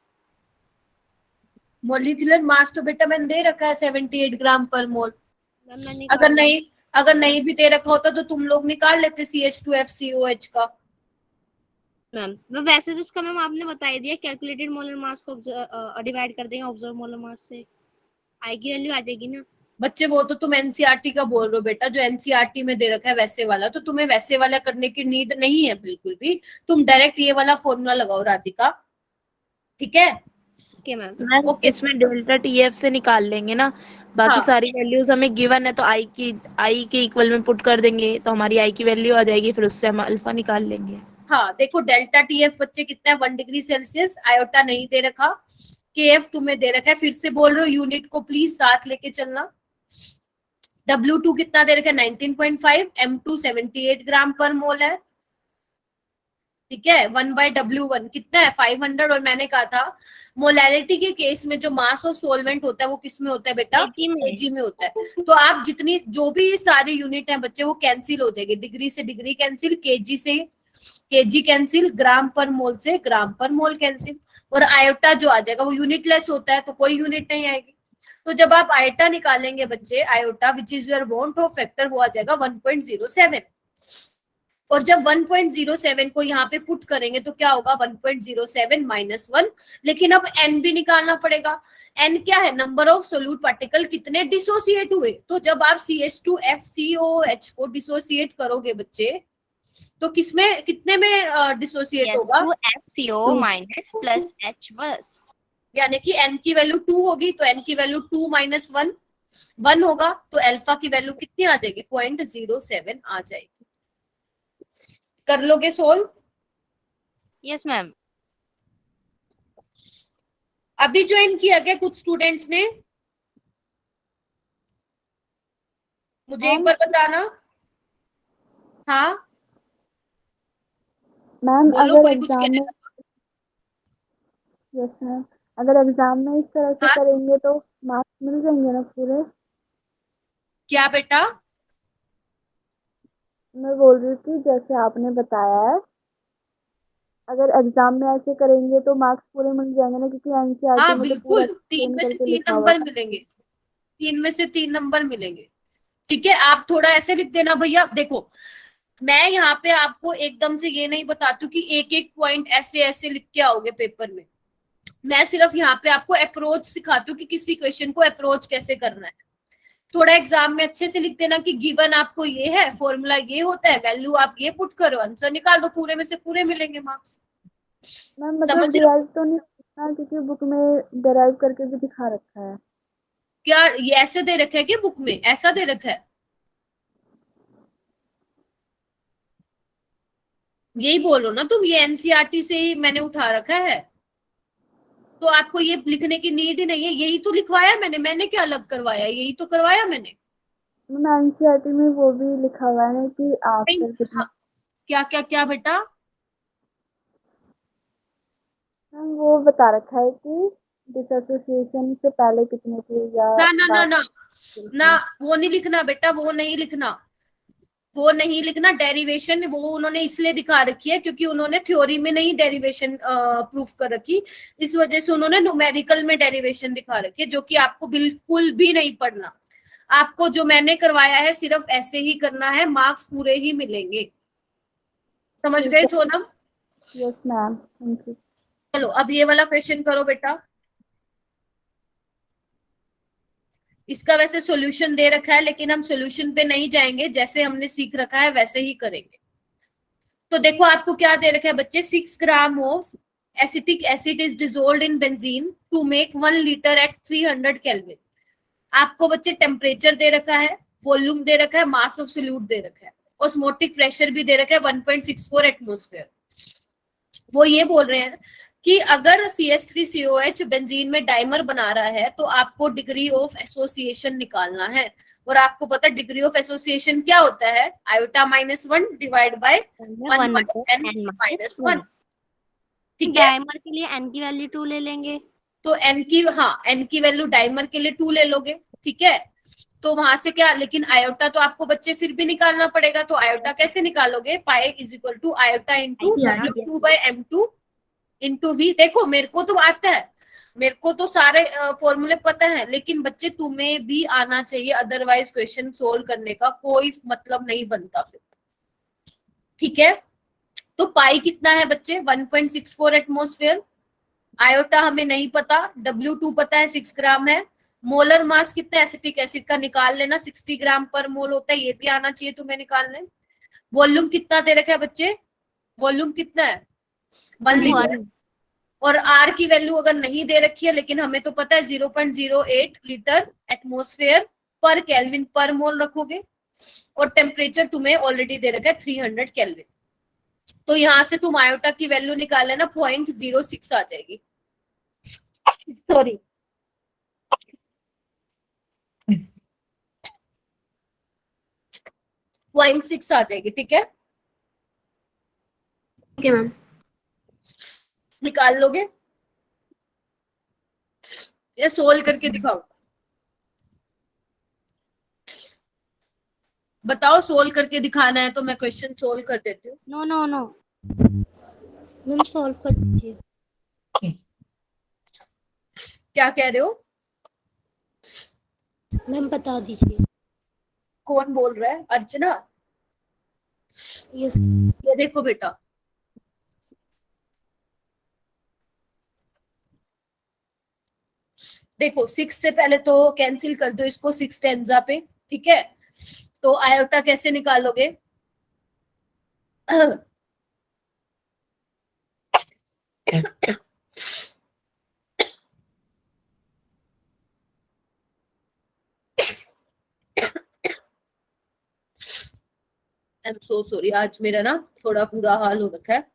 मोलिकुलर मास तो बेटा मैंने दे रखा है 78 ग्राम पर मोल। मैम मैं अगर नहीं भी दे रखा होता तो तुम लोग निकाल लेते CH2FCOH का। मैम वैसे तो इसका मैम आपने बता ही दिया, कैलकुलेटेड मोलर मास को डिवाइड कर देंगे ऑब्जर्व मोलर मास से, आई की वैल्यू आ जाएगी ना। बच्चे वो तो तुम एनसीईआरटी का बोल रहे हो बेटा, जो एनसीईआरटी में दे रखा है वैसे वाला, तो तुम्हें वैसे वाला करने की नीड नहीं है बिल्कुल भी। तुम डायरेक्ट ये वाला फॉर्मूला लगाओ राधिका, ठीक है? Okay ma'am. मैम इसमें डेल्टा टीएफ से निकाल लेंगे ना, बाकी हाँ। सारी वैल्यूज हमें गिवन है तो आई के इक्वल में पुट कर देंगे तो हमारी आई की वैल्यू आ जाएगी, फिर उससे हम अल्फा निकाल लेंगे। हाँ देखो डेल्टा टीएफ बच्चे कितना है 1 डिग्री सेल्सियस, आयोटा नहीं दे रखा, केएफ तुम्हें दे रखा है। फिर से बोल रहे हो यूनिट को प्लीज साथ लेके चलना। W2 कितना दे रखा है 19.5, M2 78 ग्राम पर मोल है, ठीक है। 1/W1 कितना है 500। और मैंने कहा था मोलैलिटी के केस में जो मास ऑफ सोलवेंट होता है वो किस में होता है बेटा? केजी में होता है। तो आप जितनी जो भी सारे यूनिट है बच्चे वो कैंसिल हो जाएंगे, डिग्री से डिग्री कैंसिल, केजी से केजी कैंसिल, ग्राम पर मोल से ग्राम पर मोल कैंसिल, और आयोटा जो आ जाएगा वो यूनिट लेस होता है तो कोई यूनिट नहीं आएगी। तो जब आप आयोटा निकालेंगे बच्चे, iota which is your van't Hoff factor, वो आ जाएगा 1.07। और जब 1.07 को यहाँ पे पुट करेंगे तो क्या होगा 1.07 माइनस 1। लेकिन अब n भी निकालना पड़ेगा। n क्या है? नंबर ऑफ सोल्यूट पार्टिकल कितने डिसोसिएट हुए। तो जब आप CH2FCOH को डिसोसिएट करोगे बच्चे तो किसमें कितने में डिसोसिएट होगा? FCO माइनस प्लस H बस, यानी कि n की वैल्यू 2 होगी तो n की वैल्यू 2 माइनस 1 होगा, तो अल्फा की वैल्यू कितनी आ जाएगी? 0.07 आ जाएगी। कर लोगे सोल्व? Yes ma'am. अभी ज्वाइन किया क्या कुछ स्टूडेंट्स ने? मुझे एक बार बताना। हाँ मैम बोलो, अगर कोई कुछ एग्जाम कहने में, लगा। यस मैम, अगर एग्जाम में इस तरह से हाँ करेंगे तो मार्क्स मिल जाएंगे ना पूरे? क्या बेटा? मैं बोल रही थी जैसे आपने बताया है, अगर एग्जाम में ऐसे करेंगे तो मार्क्स पूरे मिल जाएंगे ना, क्योंकि एनसीईआरटी हाँ में तो पूरा बिल्कुल, 3 एक्सप्लेन में से करके 3 लिखा हुआ नंबर था। मिलेंगे, 3 में से 3 नंबर मिलेंगे, ठीक है। आप थोड़ा ऐसे लिख देना भैया। देखो मैं यहाँ पे आपको एकदम से ये नहीं बताती हूँ कि एक एक पॉइंट ऐसे ऐसे लिख के आओगे पेपर में। मैं सिर्फ यहाँ पे आपको अप्रोच सिखाती हूँ कि किसी क्वेश्चन को अप्रोच कैसे करना है। थोड़ा एग्जाम में अच्छे से लिख देना कि गिवन आपको ये है, फॉर्मूला ये होता है, वैल्यू आप ये पुट करो, आंसर निकाल दो, पूरे में से पूरे मिलेंगे मार्क्स। मैम मतलब समझ रहे हो? डिराइव तो नहीं करना, क्योंकि बुक में डिराइव करके भी दिखा रखा है। क्या ये ऐसे दे रखा है कि बुक में ऐसा दे रखा है? यही बोलो ना तुम, ये एनसीईआरटी से ही मैंने उठा रखा है, तो आपको ये लिखने की नीड ही नहीं है। यही तो लिखवाया मैंने क्या अलग करवाया? यही तो करवाया मैंने। मैम एनसीईआरटी में वो भी लिखा हुआ है ना कि आफ्टर कितना। हाँ, क्या क्या क्या बेटा? मैम वो बता रखा है कि डिसोसिएशन से पहले कितने थे या ना ना ना बाद ना में। ना, वो नहीं लिखना बेटा, वो नहीं लिखना। वो नहीं लिखना, डेरिवेशन वो उन्होंने इसलिए दिखा रखी है क्योंकि उन्होंने थ्योरी में नहीं डेरिवेशन प्रूफ कर रखी, इस वजह से उन्होंने न्यूमेरिकल में डेरिवेशन दिखा रखी है, जो कि आपको बिल्कुल भी नहीं पढ़ना। आपको जो मैंने करवाया है सिर्फ ऐसे ही करना है, मार्क्स पूरे ही मिलेंगे। समझ गए Sonam? Yes ma'am, thank you. चलो अब ये वाला क्वेश्चन करो बेटा। इसका वैसे सॉल्यूशन दे रखा है, लेकिन हम सॉल्यूशन पे नहीं जाएंगे, जैसे हमने सीख रखा है वैसे ही करेंगे। तो देखो आपको क्या दे रखा है बच्चे, 6 gram of acetic acid is dissolved in benzene to make 1 litre at 300 kelvin. आपको बच्चे टेम्परेचर दे रखा है, वॉल्यूम दे रखा है, मास ऑफ सोल्यूट दे रखा है, ऑस्मोटिक प्रेशर भी दे रखा है 1.64 एटमॉस्फेयर। वो ये बोल रहे हैं कि अगर CH3COH बेंजीन में डाइमर बना रहा है तो आपको डिग्री ऑफ एसोसिएशन निकालना है। और आपको पता है डिग्री ऑफ एसोसिएशन क्या होता है, आयोटा -1 डिवाइड बाय 1/n-1। ठीक है, डायमर के लिए n की वैल्यू 2 ले लेंगे। तो n की वैल्यू डाइमर के लिए 2 ले लोगे। ठीक है, तो वहां से क्या, लेकिन आयोटा तो आपको बच्चे फिर भी निकालना पड़ेगा, तो आयोटा कैसे निकालोगे, pi is equal to iota into W2/m2 into V। देखो मेरे को तो आता है, मेरे को तो सारे फॉर्मूले पता है, लेकिन बच्चे तुम्हें भी आना चाहिए, अदरवाइज क्वेश्चन सोल्व करने का कोई मतलब नहीं बनता फिर। ठीक है, तो पाई कितना है बच्चे, 1.64 एटमॉस्फेयर। आयोटा हमें नहीं पता, W2 पता है 6 ग्राम है। मोलर मास कितना है एसिटिक एसिड का, निकाल लेना, 60 ग्राम पर मोल होता है, ये भी आना चाहिए तुम्हें निकालने। वॉल्यूम कितना दे रखा है बच्चे, वॉल्यूम कितना है 1 लीटर। और आर की वैल्यू अगर नहीं दे रखी है, लेकिन हमें तो पता है 0.08 लीटर एटमॉस्फेयर पर केल्विन पर मोल रखोगे। और टेम्परेचर तुम्हें ऑलरेडी दे रखा है 300 केल्विन। तो यहां से तुम आयोटा की वैल्यू निकाल लेना, 0.06 आ जाएगी, सॉरी 0.6 आ जाएगी। ठीक है, ओके मैम। निकाल लोगे या सोल्व करके दिखाओ, बताओ सोल्व करके दिखाना है तो मैं क्वेश्चन सोल्व कर देती हूँ। No no no, ma'am solve कर दीजिए। क्या कह रहे हो, मैम बता दीजिए। कौन बोल रहा है, अर्चना? यस। ये देखो बेटा, देखो 6 से पहले तो कैंसिल कर दो इसको 6 टेंजा पे। ठीक है, तो आयोटा कैसे निकालोगे आई एम सो सॉरी, आज मेरा ना थोड़ा बुरा हाल हो रखा है।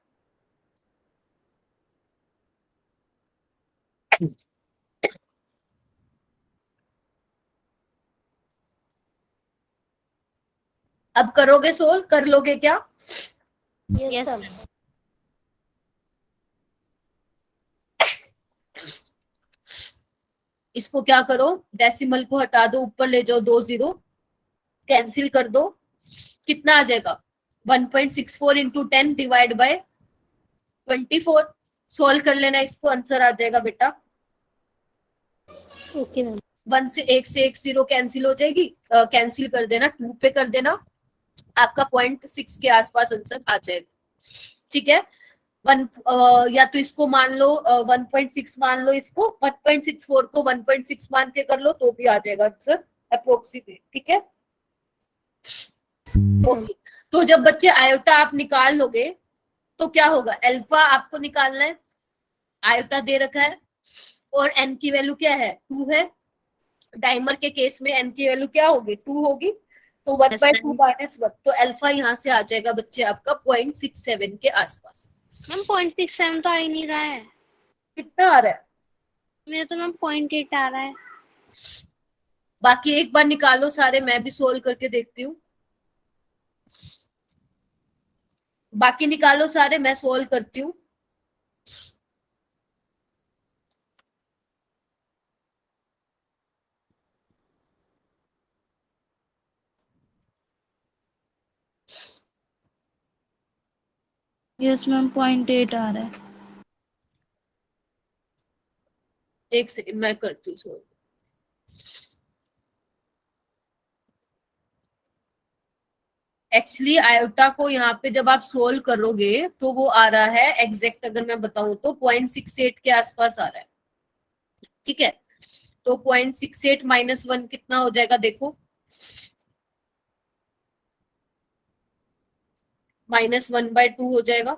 अब करोगे सोल्व, कर लोगे क्या? Yes ma'am. इसको क्या करो, डेसिमल को हटा दो, ऊपर ले जाओ 2 जीरो, कैंसिल कर दो, कितना आ जाएगा 1.64 इंटू 10 डिवाइड बाय 24। सोल्व कर लेना इसको, आंसर आ जाएगा बेटा। Okay ma'am. 1 से 1 जीरो कैंसिल हो जाएगी, कैंसिल कर देना, 2 पे कर देना, आपका 0.6 के आसपास आंसर आ जाएगा। ठीक है, 1 या तो इसको मान लो 1.6 मान लो, इसको 1.64 को 1.6 मान के कर लो तो भी आ जाएगा आंसर अप्रोक्सीमेट। ठीक है, ओके। तो जब बच्चे आयोटा आप निकाल लोगे तो क्या होगा, अल्फा आपको निकालना है, आयोटा दे रखा है, और एन की वैल्यू क्या है 2 है। डाइमर के केस में एन की वैल्यू क्या होगी 2 होगी, तो 1/2 -1, तो अल्फा यहाँ से आ जाएगा बच्चे आपका 0.67 के आसपास। मैम 0.67 तो आ ही नहीं रहा है, कितना आ रहा है? मेरा तो मैम 0.8 आ रहा है। बाकी एक बार निकालो सारे, मैं भी सोल्व करके देखती हूँ। बाकी निकालो सारे, मैं सोल्व करती हूँ। यस मैम 0.8 आ रहा है। एक सेकंड मैं करती हूँ सोल्व। एक्चुअली आयोटा को यहाँ पे जब आप सोल्व करोगे तो वो आ रहा है एग्जैक्ट, अगर मैं बताऊं तो 0.68 के आसपास आ रहा है। ठीक है, तो 0.68 माइनस 1 कितना हो जाएगा देखो, -1/2 हो जाएगा,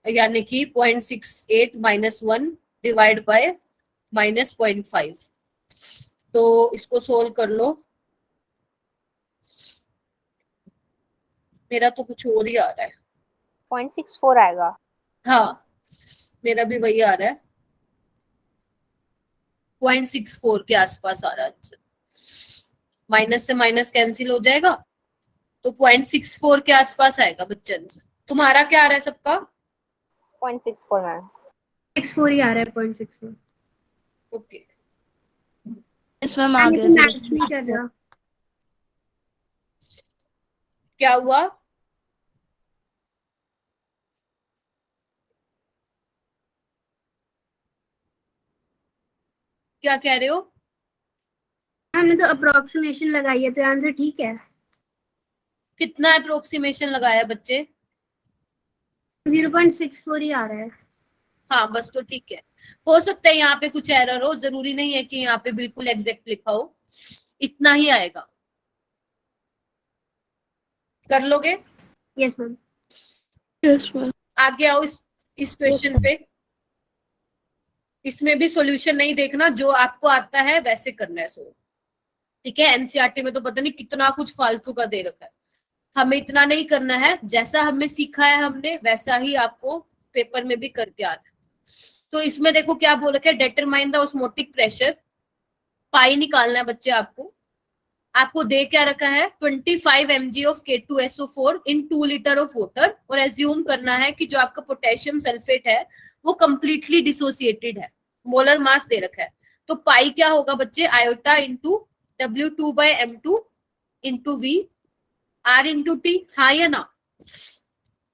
यानी कि 0.68 माइनस 1 डिवाइड बाय -0.5। तो इसको सोल्व कर लो, मेरा तो कुछ और ही आ रहा है। 0.64 आएगा। हाँ मेरा भी वही आ रहा है, 0.64 के आसपास आ रहा है। माइनस से माइनस कैंसिल हो जाएगा, तो 0.64 के आसपास आएगा बच्चन। तुम्हारा क्या आ रहा है सबका? 0.64 मैम। 64 ही आ रहा है, 0.64। ओके, यस मैम आ गया। मैच नहीं कर रहा। क्या हुआ? क्या कह रहे हो? हमने तो अप्रोक्सीमेशन लगाई है, तो आंसर ठीक है। कितना अप्रोक्सीमेशन लगाया बच्चे? 0.64 ही आ रहा है। हाँ बस, तो ठीक है। हो सकता है यहाँ पे कुछ एरर हो, जरूरी नहीं है कि यहाँ पे बिल्कुल एग्जैक्ट लिखा हो, इतना ही आएगा। कर लोगे? Yes ma'am. Yes ma'am. आगे आओ इस क्वेश्चन पे। इसमें भी सॉल्यूशन नहीं देखना, जो आपको आता है वैसे करना है सोल्व। ठीक है, एनसीईआरटी में तो पता नहीं कितना कुछ फालतू का दे रखा है, हमें इतना नहीं करना है, जैसा हमने सीखा है हमने वैसा ही आपको पेपर में भी करके आना है। तो इसमें देखो क्या बोल रखा है, डिटरमाइन द ऑस्मोटिक प्रेशर, पाई निकालना है बच्चे आपको दे क्या रखा है, 25 mg of K2SO4 in 2 litre of water, और एज्यूम करना है कि जो आपका पोटेशियम सल्फेट है वो कंप्लीटली डिसोसिएटेड है। मोलर मास दे रखा है, तो पाई क्या होगा बच्चे, iota into W2/M2 into V R into T, हाँ या ना?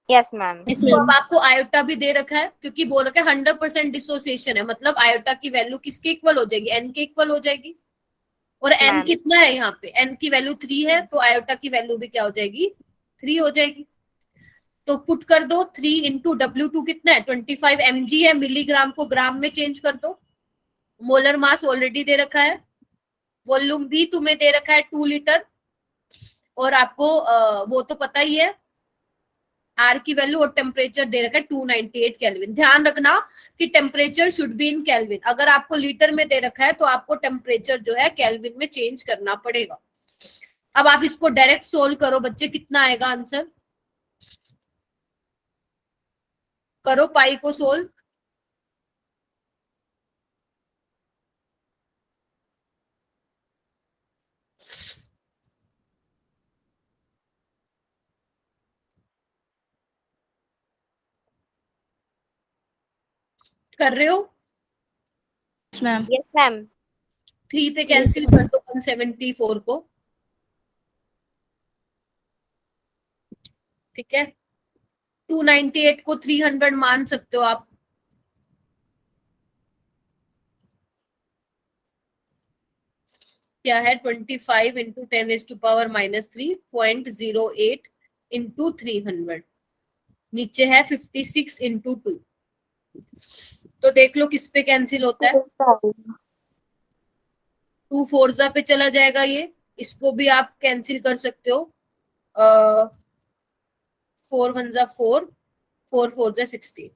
Yes ma'am. तो अब आपको आयोटा भी दे रखा है, क्योंकि बोल रखा है 100% डिसोसिएशन है, मतलब आयोटा की वैल्यू किसके इक्वल हो जाएगी, n के इक्वल हो जाएगी। और Yes, n ma'am. कितना है यहाँ पे, n की वैल्यू 3 है, तो आयोटा की वैल्यू भी क्या हो जाएगी, 3 हो जाएगी। तो पुट कर दो 3 इंटू W2 कितना है, 25 mg है, मिलीग्राम को ग्राम में चेंज कर दो। मोलर मास ऑलरेडी दे रखा है, वॉल्यूम भी तुम्हें दे रखा है 2 लीटर, और आपको वो तो पता ही है आर की वैल्यू, और टेम्परेचर दे रखा है 298 केल्विन। ध्यान रखना कि temperature should be in kelvin, अगर आपको लीटर में दे रखा है तो आपको टेम्परेचर जो है केल्विन में चेंज करना पड़ेगा। अब आप इसको डायरेक्ट सोल्व करो बच्चे, कितना आएगा आंसर, करो पाई को सोल्व। कर रहे हो? Yes ma'am. Yes ma'am. 3 पे कैंसिल कर दो 174 को। ठीक है, 298 को 300 मान सकते हो आप। क्या है, 25 इंटू 10⁻³ .08 इंटू 300, नीचे है 56 इंटू 2। तो देख लो किस पे कैंसिल होता है, 2 4 पे चला जाएगा ये, इसको भी आप कैंसिल कर सकते हो, 4 1 4, 4 4 16।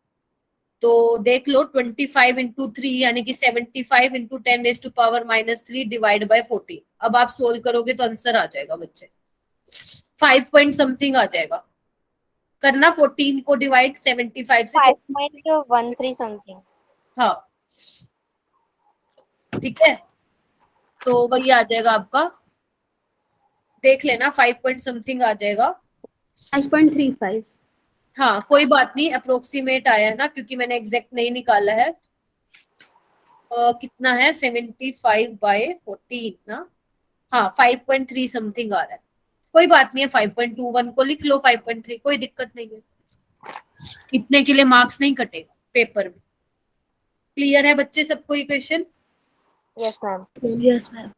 तो देख लो 25 इंटू 3 यानी कि 75 इंटू 10⁻³ डिवाइड बाय 40। अब आप सोल्व करोगे तो आंसर आ जाएगा बच्चे, 5 पॉइंट समथिंग आ जाएगा। करना 14 को डिवाइड 75 से, 5.13 समथिंग। हाँ ठीक है, तो वही आ जाएगा आपका, देख लेना 5 पॉइंट समथिंग आ जाएगा। 5.35। हाँ कोई बात नहीं, अप्रोक्सीमेट आया है ना, क्योंकि मैंने एग्जैक्ट नहीं निकाला है। कितना है, 75/14 ना, हाँ 5.3 समथिंग आ रहा है। कोई बात नहीं है, 5.21 को लिख लो, 5.3 कोई दिक्कत नहीं है। इतने के लिए मार्क्स नहीं कटेगा पेपर में। क्लियर है बच्चे सबको ये question? Yes ma'am. Yes ma'am.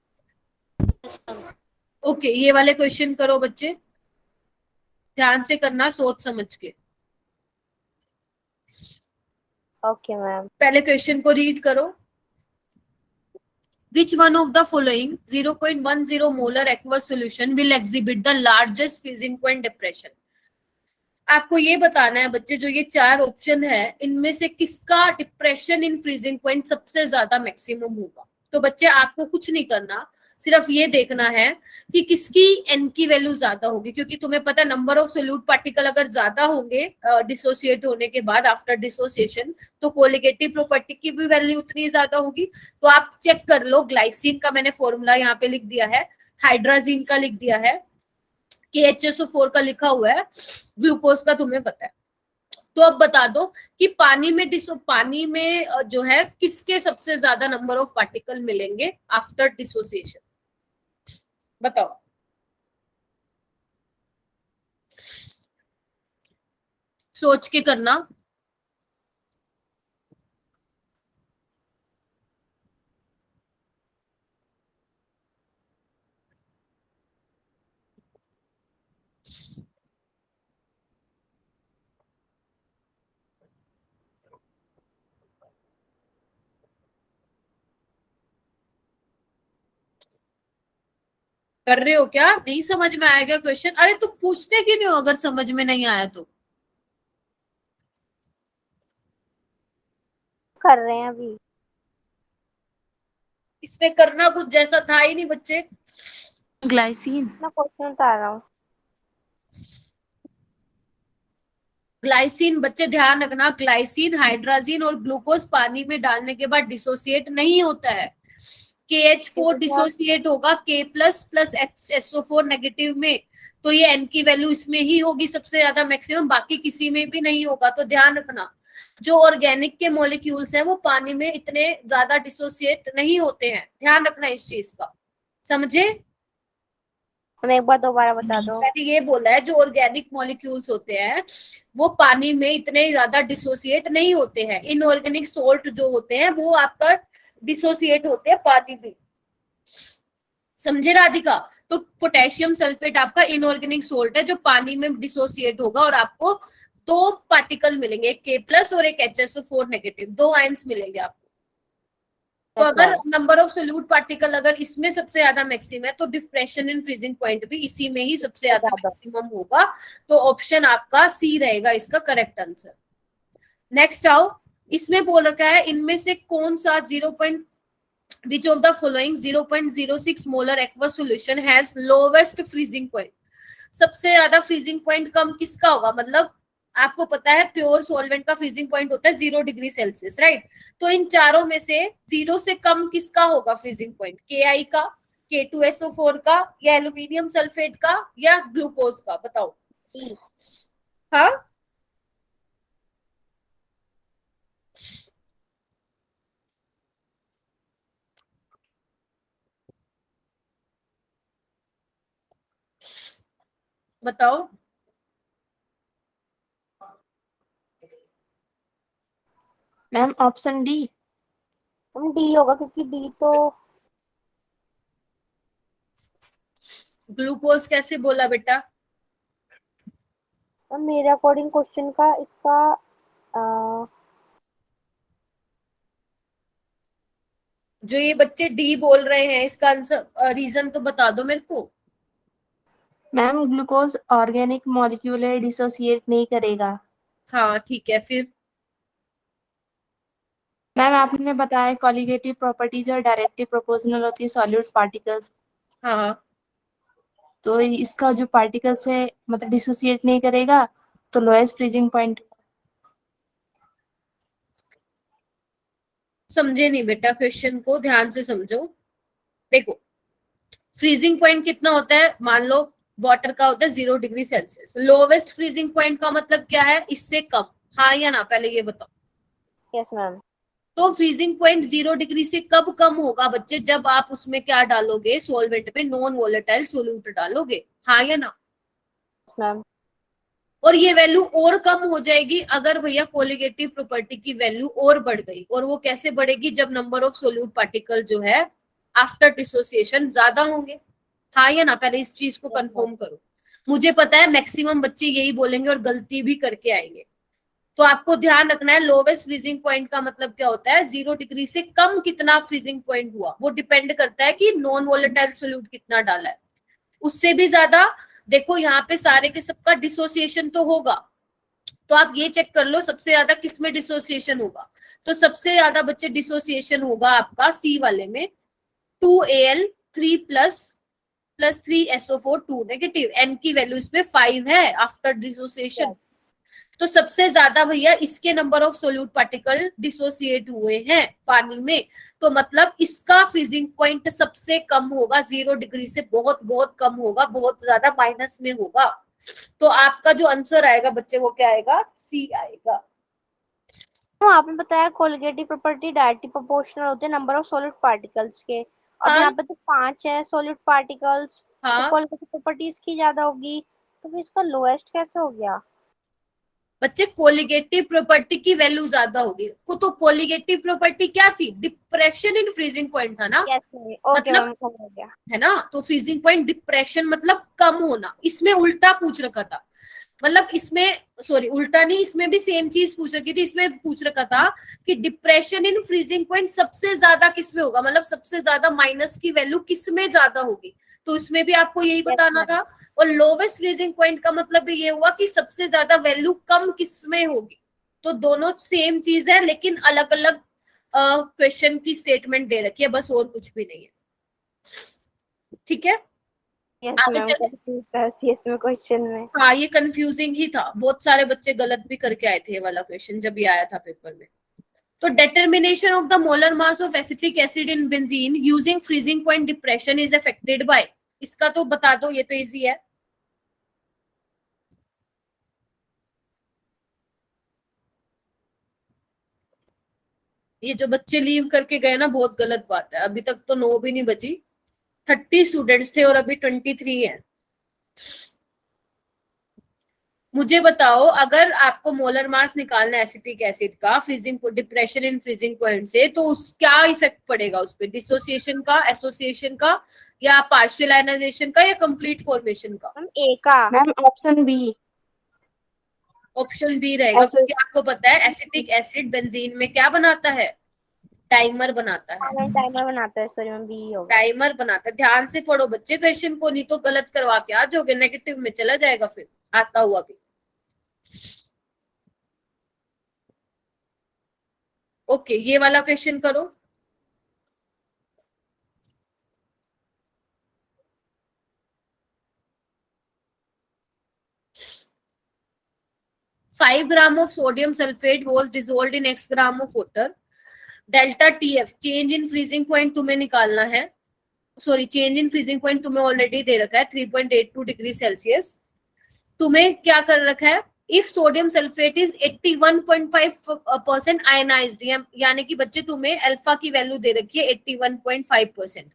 Okay, ये वाले क्वेश्चन करो बच्चे, ध्यान से करना, सोच समझ के। Okay ma'am. पहले क्वेश्चन को रीड करो। Which one of the following 0.10 molar aqueous solution will exhibit the largest freezing point depression? आपको ये बताना है बच्चे, जो ये 4 ऑप्शन है इनमें से किसका डिप्रेशन इन फ्रीजिंग पॉइंट सबसे ज्यादा मैक्सिमम होगा। तो बच्चे आपको कुछ नहीं करना, सिर्फ ये देखना है कि किसकी एन की वैल्यू ज्यादा होगी, क्योंकि तुम्हें पता है नंबर ऑफ सोल्यूट पार्टिकल अगर ज्यादा होंगे डिसोसिएट होने के बाद आफ्टर डिसोसिएशन, तो कोलिगेटिव प्रॉपर्टी की भी वैल्यू उतनी ज्यादा होगी। तो आप चेक कर लो, ग्लाइसिन का मैंने फॉर्मूला यहाँ पे लिख दिया है, हाइड्राजीन का लिख दिया है, KHSO4 का लिखा हुआ है, ग्लूकोज का तुम्हें पता है। तो अब बता दो कि पानी में जो है किसके सबसे ज्यादा नंबर ऑफ पार्टिकल मिलेंगे आफ्टर डिसोसिएशन, बताओ। सोच के करना। कर रहे हो क्या? नहीं समझ में आएगा क्वेश्चन? अरे तुम पूछते क्यों नहीं हो अगर समझ में नहीं आया तो? कर रहे हैं अभी। इसमें करना कुछ जैसा था ही नहीं बच्चे। ग्लाइसिन। मैं क्वेश्चन बता रहा हूँ। ग्लाइसिन, बच्चे ध्यान रखना, ग्लाइसिन, हाइड्राजीन और ग्लूकोज पानी में डालने के बाद डिसोसिएट नहीं होता है। KH4 डिसोसिएट होगा K plus plus SO4 negative में, तो ये N की वैल्यू इसमें ही होगी सबसे ज्यादा मैक्सिमम, बाकी किसी में भी नहीं होगा। तो ध्यान रखना, जो ऑर्गेनिक के मॉलिक्यूल्स हैं वो पानी में इतने ज्यादा डिसोसिएट नहीं होते हैं, ध्यान रखना इस चीज का, समझे? हम एक बार दोबारा बता दो। मैंने ये बोला है जो ऑर्गेनिक मॉलिक्यूल्स होते हैं वो पानी में इतने ज्यादा डिसोसिएट नहीं होते हैं। इनऑर्गेनिक सोल्ट जो होते हैं वो आपका डिसोसिएट होते हैं पानी में, समझे राधिका? तो पोटेशियम सल्फेट आपका इनऑर्गेनिक सोल्ट है जो पानी में डिसोसिएट होगा, और आपको 2 पार्टिकल मिलेंगे, एक K प्लस और एक HSO4 नेगेटिव, 2 आयंस मिलेंगे आपको। तो अगर नंबर ऑफ सोल्यूट पार्टिकल अगर इसमें सबसे ज्यादा मैक्सिमम है तो डिप्रेशन इन फ्रीजिंग पॉइंट भी इसी में ही सबसे ज्यादा मैक्सिमम होगा। तो ऑप्शन आपका सी रहेगा इसका करेक्ट आंसर। नेक्स्ट आओ, इसमें बोल रखा है इनमें से कौन सा which of the following 0.06 molar aqueous solution has lowest freezing point? सबसे ज्यादा फ्रीजिंग पॉइंट कम किसका होगा? मतलब आपको पता है प्योर सॉल्वेंट का फ्रीजिंग पॉइंट होता है 0 डिग्री सेल्सियस, राइट? तो इन चारों में से 0 से कम किसका होगा फ्रीजिंग पॉइंट? KI का, K2SO4 का, या एल्यूमिनियम सल्फेट का, या ग्लूकोज का? बताओ। हाँ, बताओ। Ma'am option D. हम डी होगा क्योंकि डी तो ग्लूकोज कैसे बोला बेटा? मेरे अकॉर्डिंग क्वेश्चन का इसका जो ये बच्चे डी बोल रहे हैं इसका आंसर रीजन तो बता दो मेरे को। मैम ग्लूकोज ऑर्गेनिक मॉलिक्यूल है, डिसोसिएट नहीं करेगा। हाँ ठीक है, फिर? मैम आपने बताया कॉलिगेटिव प्रॉपर्टीज और डायरेक्टली प्रोपोर्शनल होती है सॉल्यूट पार्टिकल्स, हाँ, तो इसका जो पार्टिकल्स है मतलब डिसोसिएट नहीं करेगा, तो लोएस्ट फ्रीजिंग पॉइंट। समझे नहीं बेटा क्वेश्चन को, ध्यान से समझो। देखो फ्रीजिंग पॉइंट कितना होता है, मान लो वाटर का होता है 0 degree Celsius, lowest freezing point का मतलब क्या है? इससे कम, हाँ या ना? पहले ये बताओ। Yes ma'am. तो फ्रीजिंग पॉइंट 0 डिग्री से कब कम होगा बच्चे? जब आप उसमें क्या डालोगे, सॉल्वेंट में नॉन वोलेटाइल सोल्यूट डालोगे, हाँ या ना? मैम। और ये वैल्यू और कम हो जाएगी अगर भैया कोलिगेटिव प्रॉपर्टी की वैल्यू और बढ़ गई। और वो कैसे बढ़ेगी? जब नंबर ऑफ सोल्यूट पार्टिकल जो है आफ्टर डिसोसिएशन ज्यादा होंगे। हाँ या ना? पहले इस चीज को कंफर्म करो। मुझे पता है मैक्सिमम बच्चे यही बोलेंगे और गलती भी करके आएंगे, तो आपको ध्यान रखना है लोवेस्ट फ्रीजिंग पॉइंट का मतलब क्या होता है? 0 डिग्री से कम कितना फ्रीजिंग पॉइंट हुआ, वो डिपेंड करता है कि नॉन वोलेटाइल सोल्यूट कितना डाला है। उससे भी ज्यादा देखो यहाँ पे सारे के सबका डिसोसिएशन तो होगा, तो आप ये चेक कर लो सबसे ज्यादा किसमें डिसोसिएशन होगा। तो सबसे ज्यादा बच्चे डिसोसिएशन होगा आपका सी वाले में, 2Al 3 plus 3SO4 2 negative. N की वैल्यू इसमें 5 है आफ्टर डिसोसिएशन। तो सबसे ज्यादा भैया इसके number of solute particle dissociate हुए हैं पानी में, तो मतलब इसका फ्रीजिंग पॉइंट सबसे कम होगा, 0 डिग्री से बहुत बहुत कम होगा, बहुत ज्यादा माइनस में होगा। तो आपका जो आंसर आएगा बच्चे वो क्या आएगा? सी आएगा। तो आपने बताया कोलिगेटिव प्रॉपर्टी डायरेक्टली प्रोपोर्शनल होते हैं नंबर ऑफ सॉलिड पार्टिकल्स के। अब हाँ। यहाँ पे तो 5 है सॉलिड पार्टिकल्स, हाँ तो कोलिगेटिव प्रॉपर्टी इसकी ज्यादा होगी, तो फिर इसका लोएस्ट कैसे हो गया? बच्चे कोलिगेटिव प्रॉपर्टी की वैल्यू ज्यादा होगी। तो कोलिगेटिव प्रॉपर्टी क्या थी? डिप्रेशन इन फ्रीजिंग पॉइंट था ना, ओके मतलब मैम, समझ गया। है ना? तो फ्रीजिंग पॉइंट डिप्रेशन मतलब कम होना। इसमें उल्टा पूछ रखा था, मतलब इसमें सॉरी उल्टा नहीं, इसमें भी सेम चीज पूछ रखी थी। इसमें पूछ रखा था कि डिप्रेशन इन फ्रीजिंग पॉइंट सबसे ज्यादा किसमें होगा, मतलब सबसे ज्यादा माइनस की वैल्यू किसमें ज्यादा होगी, तो इसमें भी आपको यही बताना था। और लोवेस्ट फ्रीजिंग पॉइंट का मतलब भी ये हुआ कि सबसे ज्यादा वैल्यू कम किसमें होगी। तो दोनों सेम चीज है लेकिन अलग अलग क्वेश्चन की स्टेटमेंट दे रखी है, बस और कुछ भी नहीं है। ठीक है, यस आगे मैम, चले। कंफ्यूज करती है इसमें क्वेश्चन में। हाँ ये कंफ्यूजिंग ही था, बहुत सारे बच्चे गलत भी करके आए थे ये वाला क्वेश्चन जब ये आया था पेपर में। तो determination of the molar mass of acetic acid in benzene using freezing point depression is affected by, इसका तो बता दो, ये तो इजी है। ये जो बच्चे लीव करके गए ना, बहुत गलत बात है। अभी तक तो 9 भी नहीं बची, 30 स्टूडेंट्स थे और अभी 23 हैं। मुझे बताओ अगर आपको मोलर मास निकालना है एसिटिक एसिड का freezing depression in freezing point से, तो उस क्या इफेक्ट पड़ेगा उस पर? डिसोसिएशन का, एसोसिएशन का, या पार्शियल आयनाइजेशन का, या कंप्लीट फॉर्मेशन का? मैम ए का। Ma'am option B. Option B रहेगा, क्योंकि आपको पता है एसिटिक एसिड बेंजीन में क्या बनाता है? टाइमर बनाता है। मैम टाइमर बनाता है, सॉरी मैम, बी होगा। टाइमर बनाता है। ध्यान से पढ़ो बच्चे क्वेश्चन को, नहीं तो गलत करवा के आ जाओगे, नेगेटिव में चला जाएगा फिर आता हुआ भी। ओके, ये वाला क्वेश्चन करो। Five gram of sodium sulphate was dissolve in x gram of water. Delta TF change in freezing point तुम्हें निकालना है। Sorry, change in freezing point तुम्हें ऑलरेडी दे रखा है 3.82 डिग्री सेल्सियस। तुम्हें क्या कर रखा है? If sodium sulphate is 81.5% ionised, यानी कि बच्चे तुम्हें अल्फा की वैल्यू दे रखी है 81.5%।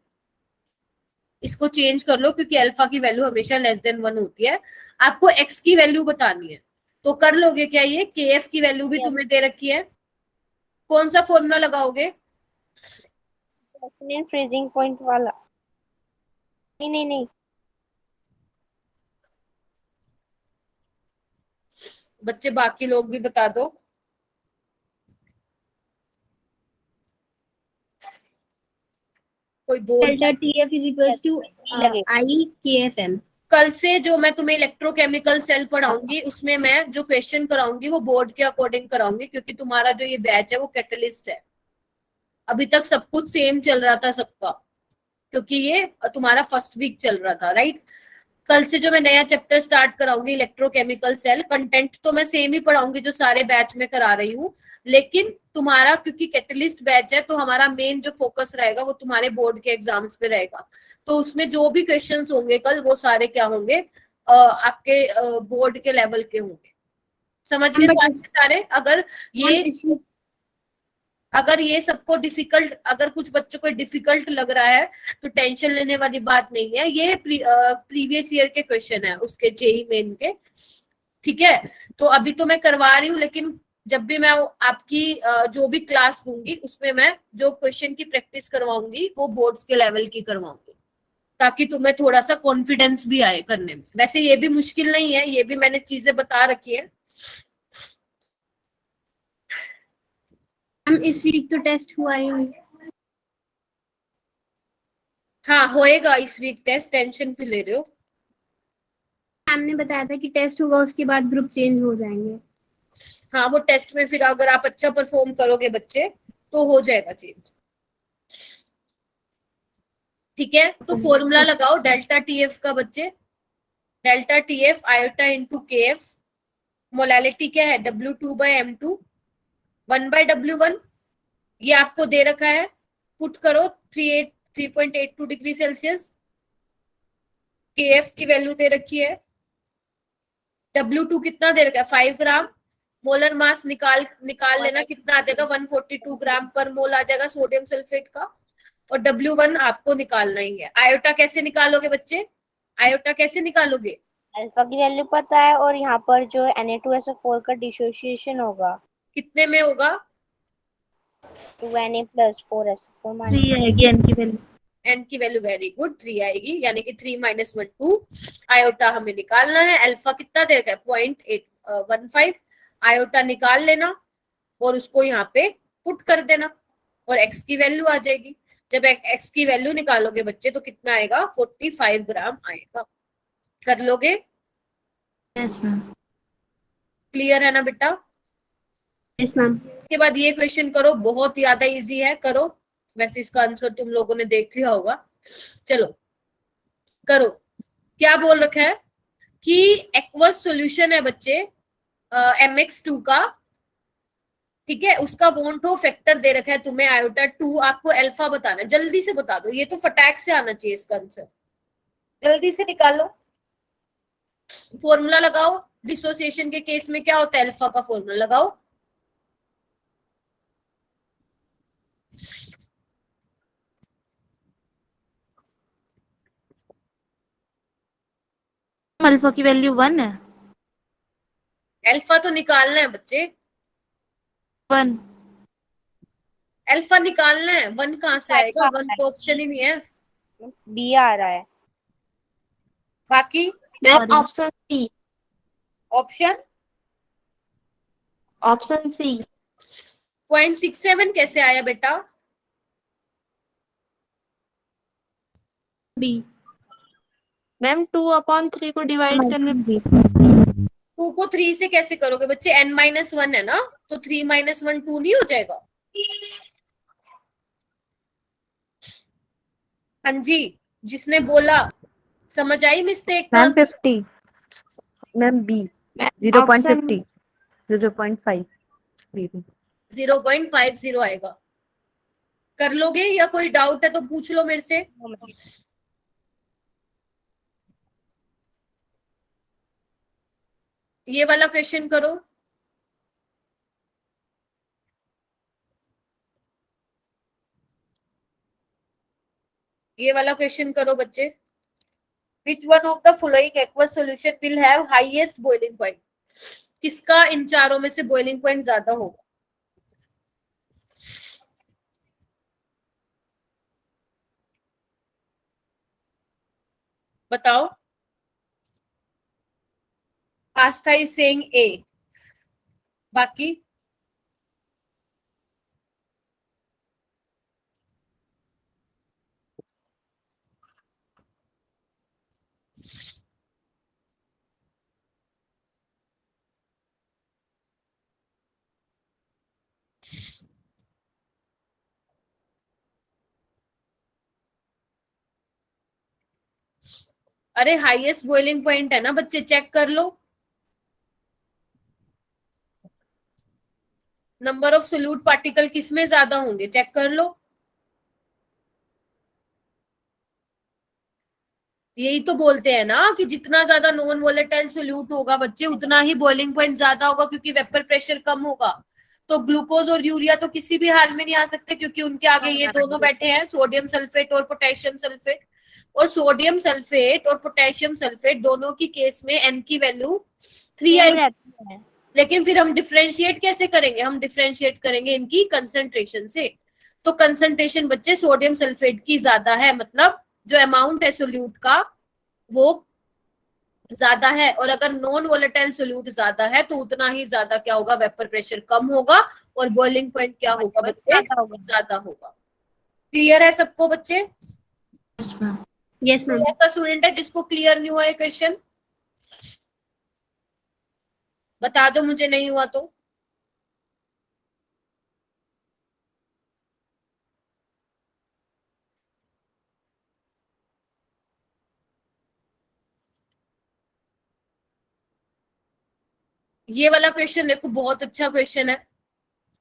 इसको चेंज कर लो क्योंकि अल्फा की वैल्यू हमेशा लेस देन 1 होती है। आपको एक्स की वैल्यू बतानी है, तो कर लोगे क्या? ये KF की वैल्यू भी तुम्हें दे रखी है। कौन सा फॉर्मूला लगाओगे? फ्रीजिंग पॉइंट वाला। नहीं नहीं, बच्चे बाकी लोग भी बता दो। कोई बोल delta TF is equals to IKFM। कल से जो मैं तुम्हें इलेक्ट्रोकेमिकल सेल पढ़ाऊंगी उसमें मैं जो क्वेश्चन कराऊंगी वो बोर्ड के अकॉर्डिंग कराऊंगी, क्योंकि तुम्हारा जो ये बैच है वो कैटलिस्ट है। अभी तक सब कुछ सेम चल रहा था सबका, क्योंकि ये तुम्हारा फर्स्ट वीक चल रहा था, राइट? कल से जो मैं नया चैप्टर स्टार्ट कराऊंगी इलेक्ट्रोकेमिकल सेल, कंटेंट तो मैं सेम ही पढ़ाऊंगी जो सारे बैच में करा रही हूँ, लेकिन तुम्हारा क्योंकि कैटलिस्ट बैच है तो हमारा मेन जो फोकस रहेगा वो तुम्हारे बोर्ड के एग्जाम्स पे रहेगा। तो उसमें जो भी क्वेश्चंस होंगे कल वो सारे क्या होंगे? आपके बोर्ड के लेवल के होंगे। समझ गए सारे? अगर ये सबको डिफिकल्ट, अगर कुछ बच्चों को डिफिकल्ट लग रहा है तो टेंशन लेने वाली बात नहीं है। ये प्रीवियस ईयर के क्वेश्चन है उसके जेई मेन के, ठीक है, तो अभी तो मैं करवा रही हूँ, लेकिन जब भी मैं आपकी जो भी क्लास लूंगी उसमें मैं जो क्वेश्चन की प्रैक्टिस करवाऊंगी वो बोर्ड्स के लेवल की करवाऊंगी, ताकि तुम्हें थोड़ा सा कॉन्फिडेंस भी आए करने में। वैसे ये भी मुश्किल नहीं है, ये भी मैंने चीजें बता रखी है। हम इस वीक तो टेस्ट हुआ ही नहीं। हाँ होएगा इस वीक टेस्ट, टेंशन क्यों ले रहे हो। मैम ने बताया था कि टेस्ट होगा उसके बाद ग्रुप चेंज हो जाएंगे। हाँ वो टेस्ट में फिर अगर आप अच्छा परफॉर्म करोगे बच्चे तो हो जाएगा चेंज, ठीक है। तो फॉर्मूला लगाओ डेल्टा टीएफ का बच्चे, डेल्टा टीएफ आयोटा इंटू के एफ, मोलालिटी क्या है W2/M2 1/W1, ये आपको दे रखा है, पुट करो 3.82 डिग्री सेल्सियस, के एफ की वैल्यू दे रखी है, W2 कितना दे रखा है 5 ग्राम, मोलर मास निकाल लेना कितना आ जाएगा 142 ग्राम पर मोल आ जाएगा सोडियम सल्फेट का, और W1 आपको निकालना ही है। आयोटा कैसे निकालोगे बच्चे, आयोटा कैसे निकालोगे, अल्फा की वैल्यू पता है, और यहाँ पर जो Na2SO4 का डिसोसिएशन होगा कितने में होगा 2Na + 4SO4 3 आएगी एन की वैल्यू। एन की वैल्यू वेरी गुड 3 आएगी, यानी कि 3 - 1 2। आयोटा हमें निकालना है, अल्फा कितना दे रखा है 0.815, आयोटा निकाल लेना और उसको यहाँ पे पुट कर देना और एक्स की वैल्यू आ जाएगी। जब एक्स की वैल्यू निकालोगे बच्चे तो कितना आएगा 45 ग्राम आएगा, कर लोगे। Yes ma'am. क्लियर है ना बेटा। Yes ma'am. उसके बाद ये क्वेश्चन करो, बहुत ज्यादा इजी है, करो। वैसे इसका आंसर तुम लोगों ने देख लिया होगा, चलो करो। क्या बोल रखा है कि एक्वस सॉल्यूशन है बच्चे MX2 का, ठीक है, उसका वोंटो फैक्टर दे रखा है तुम्हें आयोटा 2, आपको अल्फा बताना है, जल्दी से बता दो, ये तो फटाक से आना चाहिए इसका आंसर, जल्दी से निकालो। फॉर्मूला लगाओ, डिसोसिएशन के केस में क्या होता है अल्फा का फॉर्मूला लगाओ। अल्फा की वैल्यू 1 है। अल्फा तो निकालना है बच्चे, 1 अल्फा निकालना है, 1 कहां से आएगा, 1 तो ऑप्शन ही नहीं है, बी आ रहा है। बाकी option C. Option option C 0.67 कैसे आया बेटा, बी। मैम 2/3 को डिवाइड करने 2 को 3 से कैसे करोगे बच्चे, n-1 है ना, तो 3 - 1 2 नहीं हो जाएगा। हाँ जी, जिसने बोला समझ आई मिस्टेक का, मैम 50, मैम बी 0.50 0.5 0.50 आएगा, कर लोगे या कोई डाउट है तो पूछ लो मेरे से। ये वाला क्वेश्चन करो, ये वाला क्वेश्चन करो बच्चे। Which one of the following aqueous solution will have highest boiling point, किसका इन चारों में से बॉइलिंग पॉइंट ज्यादा होगा, बताओ। आस्था इज सेइंग ए, बाकी अरे हाईएस्ट बॉइलिंग पॉइंट है ना बच्चे, चेक कर लो, नंबर ऑफ सोल्यूट पार्टिकल किसमें ज्यादा होंगे, चेक कर लो। यही तो बोलते हैं ना कि जितना ज्यादा नॉन वोलेटाइल सोल्यूट होगा बच्चे उतना ही बॉइलिंग पॉइंट ज्यादा होगा, क्योंकि वेपर प्रेशर कम होगा। तो ग्लूकोज और यूरिया तो किसी भी हाल में नहीं आ सकते, क्योंकि उनके आगे ये दोनों बैठे हैं, सोडियम सल्फेट और पोटेशियम सल्फेट। और सोडियम सल्फेट और पोटेशियम सल्फेट दोनों की केस में एन की वैल्यू 3 सेम आएगी, रहती है। लेकिन फिर हम डिफरेंशिएट कैसे करेंगे? हम डिफरेंशिएट करेंगे इनकी कंसंट्रेशन से। तो कंसंट्रेशन बच्चे सोडियम सल्फेट की ज्यादा है, मतलब जो अमाउंट है सोल्यूट का वो ज्यादा है, और अगर नॉन वोलेटाइल सोल्यूट ज्यादा है तो उतना ही ज्यादा क्या होगा, वेपर प्रेशर कम होगा और बॉइलिंग पॉइंट क्या होगा बच्चे, ज्यादा होगा। ज्यादा होगा। क्लियर है सबको बच्चे? Yes ma'am. यस कोई मैम। ऐसा स्टूडेंट है जिसको क्लियर नहीं हुआ है क्वेश्चन? बता दो मुझे, नहीं हुआ तो। ये वाला क्वेश्चन देखो, बहुत अच्छा क्वेश्चन है।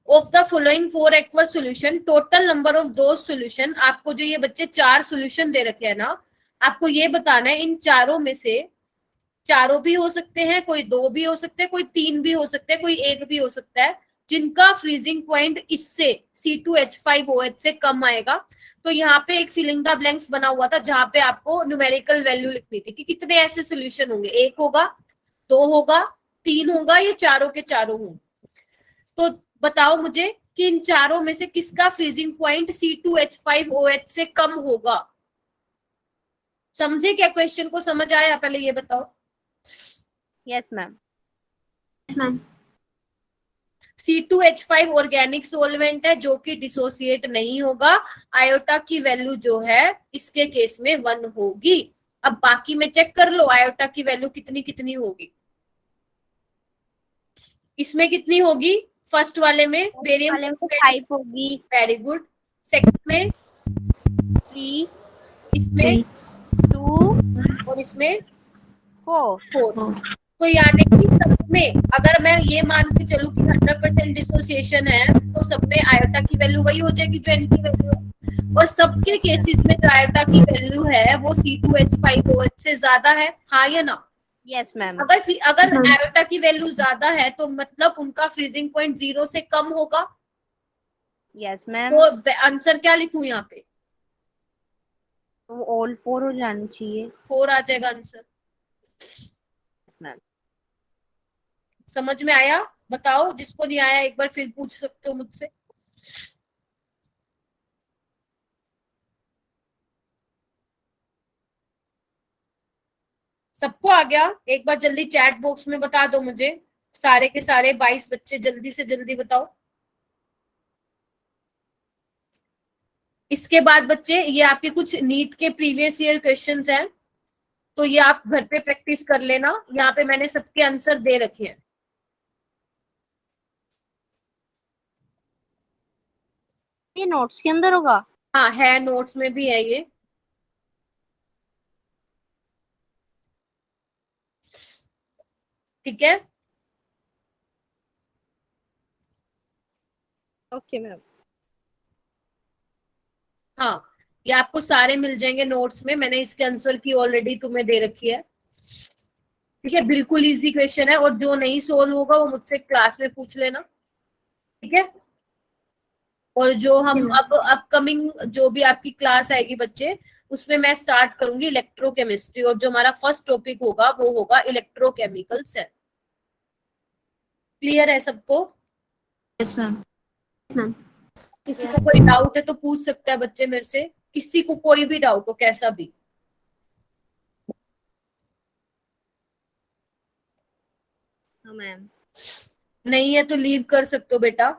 Of the following 4 aqueous solution, total number of दो सॉल्यूशन। आपको जो ये बच्चे 4 सॉल्यूशन दे रखे हैं ना, आपको ये बताना है इन चारों में से, चारों भी हो सकते हैं, कोई 2 भी हो सकते हैं, कोई 3 भी हो सकते हैं, कोई 1 भी हो सकता है, जिनका फ्रीजिंग पॉइंट इससे C2H5OH से कम आएगा। तो यहाँ पे एक फिलिंग द ब्लैंक्स बना हुआ था जहां पे आपको न्यूमेरिकल वैल्यू लिखनी थी कि कितने ऐसे सोल्यूशन होंगे, 1 होगा, 2 होगा, 3 होगा, या चारों के चारों होंगे। तो बताओ मुझे कि इन चारों में से किसका फ्रीजिंग पॉइंट C2H5OH से कम होगा। समझे क्या क्वेश्चन को? समझ आया? पहले ये बताओ। Yes ma'am. Yes ma'am. C2H5 organic solvent है जो कि डिसोसिएट नहीं होगा। आयोटा की वैल्यू जो है इसके केस में 1 होगी। अब बाकी में चेक कर लो आयोटा की वैल्यू कितनी कितनी होगी। इसमें कितनी होगी? फर्स्ट वाले में बेरियम वाले में 5 होगी, वेरी गुड। सेकंड में 3, इसमें 2 और इसमें 4। 4। तो यानी कि सब में अगर मैं ये मान के चलूं कि 100% डिसोसिएशन है तो सब में आयोटा की वैल्यू वही हो जाएगी जो एन की वैल्यू है, और सबके केसेस में जो आयोटा की वैल्यू है वो C2H5OH से ज्यादा है, हाँ या ना? Yes ma'am. अगर आयोटा की वैल्यू ज्यादा है तो मतलब उनका फ्रीजिंग पॉइंट 0 से कम होगा। Yes ma'am. तो आंसर क्या लिखूं यहाँ पे? तो ऑल 4 हो जानी चाहिए। 4 आ जाएगा आंसर। Yes ma'am. समझ में आया? बताओ, जिसको नहीं आया एक बार फिर पूछ सकते हो मुझसे। सबको आ गया? एक बार जल्दी चैट बॉक्स में बता दो मुझे, सारे के सारे 22 बच्चे जल्दी से जल्दी बताओ। इसके बाद बच्चे ये आपके कुछ नीट के प्रीवियस ईयर क्वेश्चंस हैं, तो ये आप घर पे प्रैक्टिस कर लेना। यहाँ पे मैंने सबके आंसर दे रखे हैं। ये नोट्स के अंदर होगा? हाँ है, नोट्स में भी है ये। ठीक है, ओके मैम। हाँ ये आपको सारे मिल जाएंगे नोट्स में। मैंने इसके आंसर की ऑलरेडी तुम्हें दे रखी है। ठीक है, बिल्कुल इजी क्वेश्चन है, और जो नहीं सोल्व होगा वो मुझसे क्लास में पूछ लेना। ठीक है, और जो हम अब अपकमिंग जो भी आपकी क्लास आएगी बच्चे, उसमें मैं स्टार्ट करूंगी इलेक्ट्रोकेमिस्ट्री, और जो हमारा फर्स्ट टॉपिक होगा वो होगा इलेक्ट्रोकेमिकल सेल। क्लियर है सबको? Yes ma'am. किसी को कोई डाउट है तो पूछ सकता है बच्चे मेरे से, किसी को कोई भी डाउट हो कैसा भी। हाँ मैम। नहीं है तो लीव कर सकते हो बेटा।